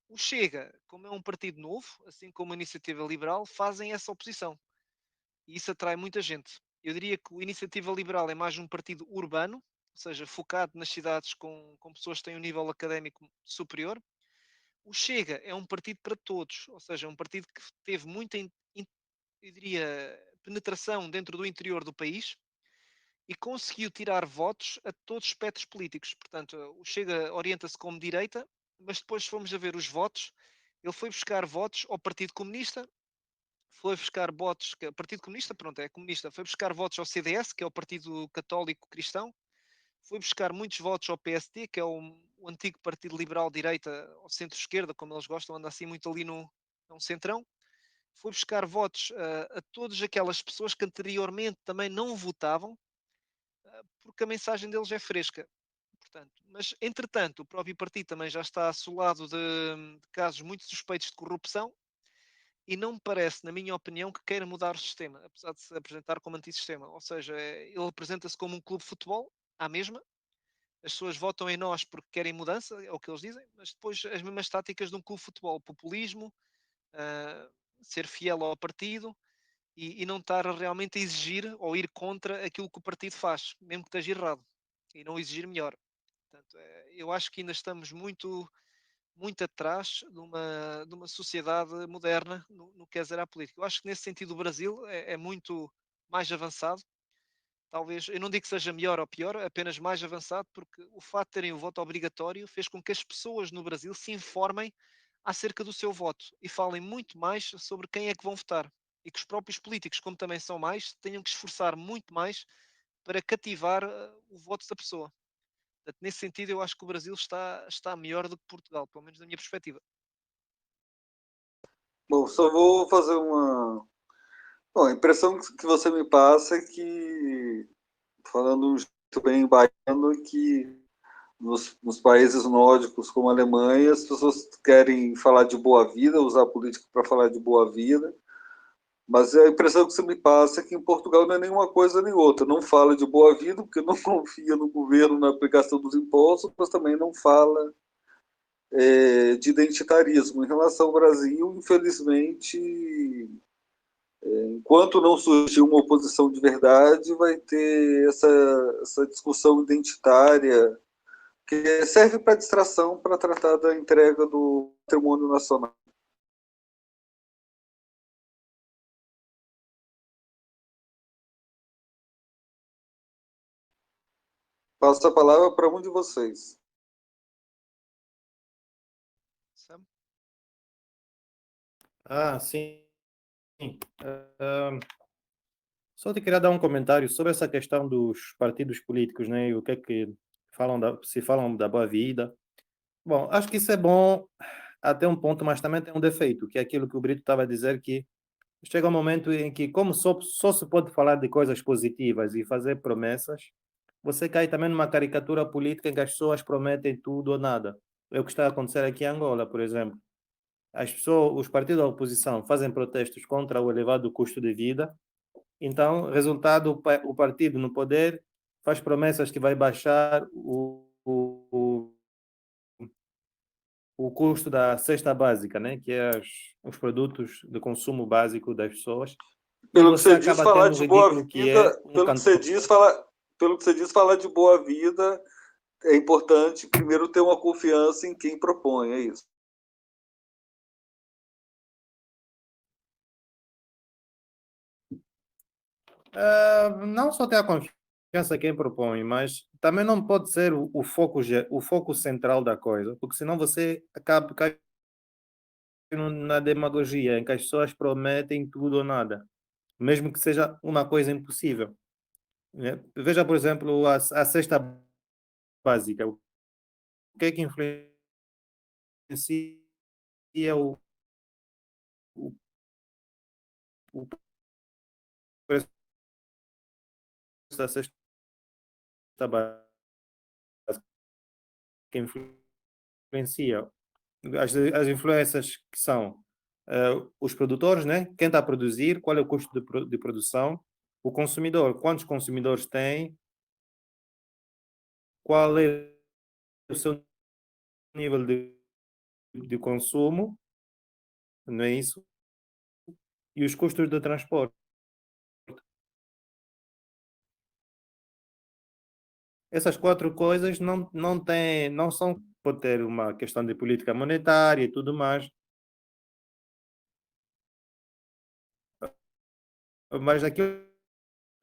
O Chega, como é um partido novo, assim como a Iniciativa Liberal, fazem essa oposição. E isso atrai muita gente. Eu diria que o Iniciativa Liberal é mais um partido urbano, ou seja, focado nas cidades com pessoas que têm um nível académico superior. O Chega é um partido para todos, ou seja, é um partido que teve muita, eu diria, penetração dentro do interior do país e conseguiu tirar votos a todos os espectros políticos. Portanto, o Chega orienta-se como direita, mas depois, se formos a ver os votos, ele foi buscar votos ao Partido Comunista, foi buscar votos, que o Partido Comunista, pronto, é comunista, foi buscar votos ao CDS, que é o Partido Católico Cristão, foi buscar muitos votos ao PSD, que é o antigo Partido Liberal Direita, ou centro-esquerda, como eles gostam, anda assim muito ali no centrão. Foi buscar votos a todas aquelas pessoas que anteriormente também não votavam, porque a mensagem deles é fresca. Portanto, mas, entretanto, o próprio partido também já está assolado de casos muito suspeitos de corrupção e não me parece, na minha opinião, que queira mudar o sistema, apesar de se apresentar como antissistema. Ou seja, ele apresenta-se como um clube de futebol, à mesma. As pessoas votam em nós porque querem mudança, é o que eles dizem, mas depois as mesmas táticas de um clube de futebol, populismo, uh, ser fiel ao partido e não estar realmente a exigir ou ir contra aquilo que o partido faz, mesmo que esteja errado, e não exigir melhor. Portanto, eu acho que ainda estamos muito, muito atrás de uma sociedade moderna no que é dizer à política. Eu acho que nesse sentido o Brasil é muito mais avançado. Talvez, eu não digo que seja melhor ou pior, apenas mais avançado, porque o fato de terem o voto obrigatório fez com que as pessoas no Brasil se informem acerca do seu voto e falem muito mais sobre quem é que vão votar. E que os próprios políticos, como também são mais, tenham que esforçar muito mais para cativar o voto da pessoa. Portanto, nesse sentido, eu acho que o Brasil está melhor do que Portugal, pelo menos da minha perspectiva. Bom, só vou fazer uma. Bom, a impressão que você me passa é que, falando um jeito bem baiano, é que nos países nórdicos como a Alemanha, as pessoas querem falar de boa vida, usar a política para falar de boa vida, mas a impressão que você me passa é que em Portugal não é nenhuma coisa nem outra. Não fala de boa vida porque não confia no governo na aplicação dos impostos, mas também não fala de identitarismo. Em relação ao Brasil, infelizmente, enquanto não surgir uma oposição de verdade, vai ter essa discussão identitária que serve para distração para tratar da entrega do patrimônio nacional. Passo a palavra para um de vocês. Sam? Sim. Só te queria dar um comentário sobre essa questão dos partidos políticos, né? E o que é que se falam da boa vida. Bom, acho que isso é bom até um ponto, mas também tem um defeito, que é aquilo que o Brito estava a dizer, que chega um momento em que, como só se pode falar de coisas positivas e fazer promessas, você cai também numa caricatura política em que as pessoas prometem tudo ou nada. É o que está a acontecer aqui em Angola, por exemplo. As pessoas, os partidos da oposição fazem protestos contra o elevado custo de vida. Então, resultado, o partido no poder faz promessas que vai baixar o custo da cesta básica, né? Que é os produtos de consumo básico das pessoas. E Pelo que você você diz, acaba falar tendo o de boa ridículo que é vida, um pelo que você diz, falar de boa vida é importante primeiro ter uma confiança em quem propõe, é isso. não só ter a confiança em quem propõe, mas também não pode ser o foco central da coisa, porque senão você acaba caindo na demagogia, em que as pessoas prometem tudo ou nada, mesmo que seja uma coisa impossível, né? Veja, por exemplo, a cesta básica. O que é que influencia o, o preço da cesta básica? Que influencia as influências que são os produtores, né? Quem está a produzir, qual é o custo de produção, o consumidor, quantos consumidores tem, qual é o seu nível de consumo, não é isso? E os custos de transporte. Essas quatro coisas não são, pode ter uma questão de política monetária e tudo mais, mas aquilo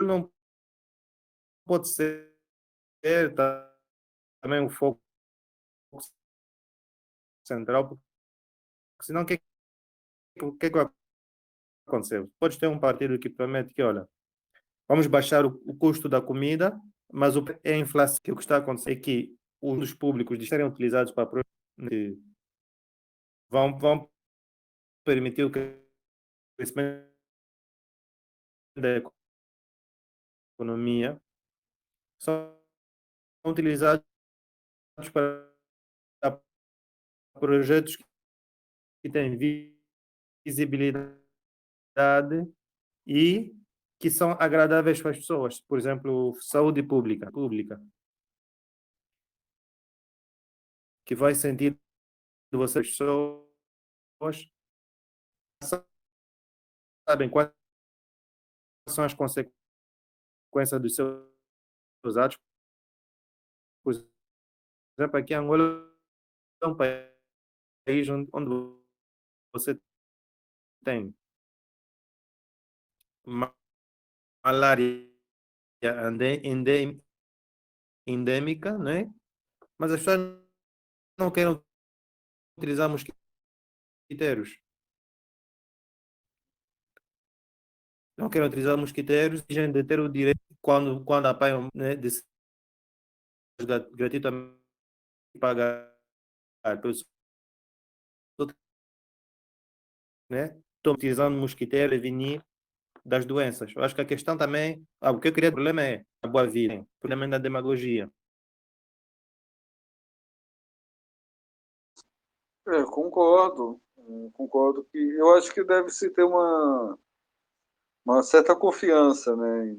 não pode ser também o foco central, porque senão o que vai acontecer? Podes ter um partido que promete que, olha, vamos baixar o custo da comida, mas é a inflação, que o que está a acontecer é que os públicos de serem utilizados para vão permitir o crescimento da economia, são utilizados para projetos que têm visibilidade e que são agradáveis para as pessoas. Por exemplo, saúde pública que vai sentir de vocês pessoas sabem quais são as consequências dos seus atos. Por exemplo, aqui em Angola é um país onde você tem malária endêmica, né? Mas as pessoas não querem utilizar mosquiteiros. Não querem utilizar mosquiteiros, dizem de ter o direito, quando apanham, né, de ser gratuitamente pagar pelos outros, né? Estão utilizando mosquiteiro e prevenir das doenças. Eu acho que a questão também, o que eu queria, o problema é a boa vida, o problema é da demagogia. Concordo. Concordo que eu acho que deve se ter uma certa confiança, né,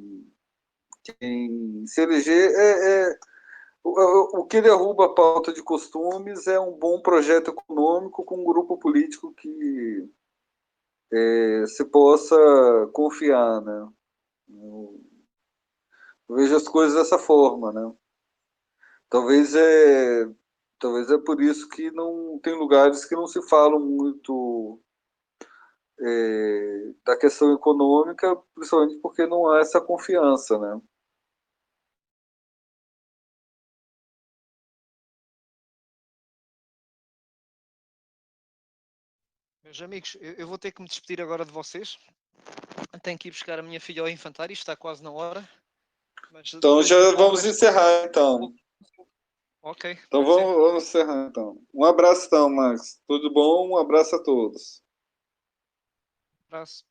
em se eleger. O que derruba a pauta de costumes é um bom projeto econômico com um grupo político que se possa confiar, né? Eu vejo as coisas dessa forma, né? Talvez é, talvez é por isso que não tem lugares que não se falam muito da questão econômica, principalmente porque não há essa confiança, né? Meus amigos, eu vou ter que me despedir agora de vocês. Tenho que ir buscar a minha filha ao infantário, está quase na hora. Mas Então depois já da vamos conversa. encerrar, então. Ok, Então pode ser. vamos encerrar, então. Um abraço, então, Max. Tudo bom? Um abraço a todos. Abraço.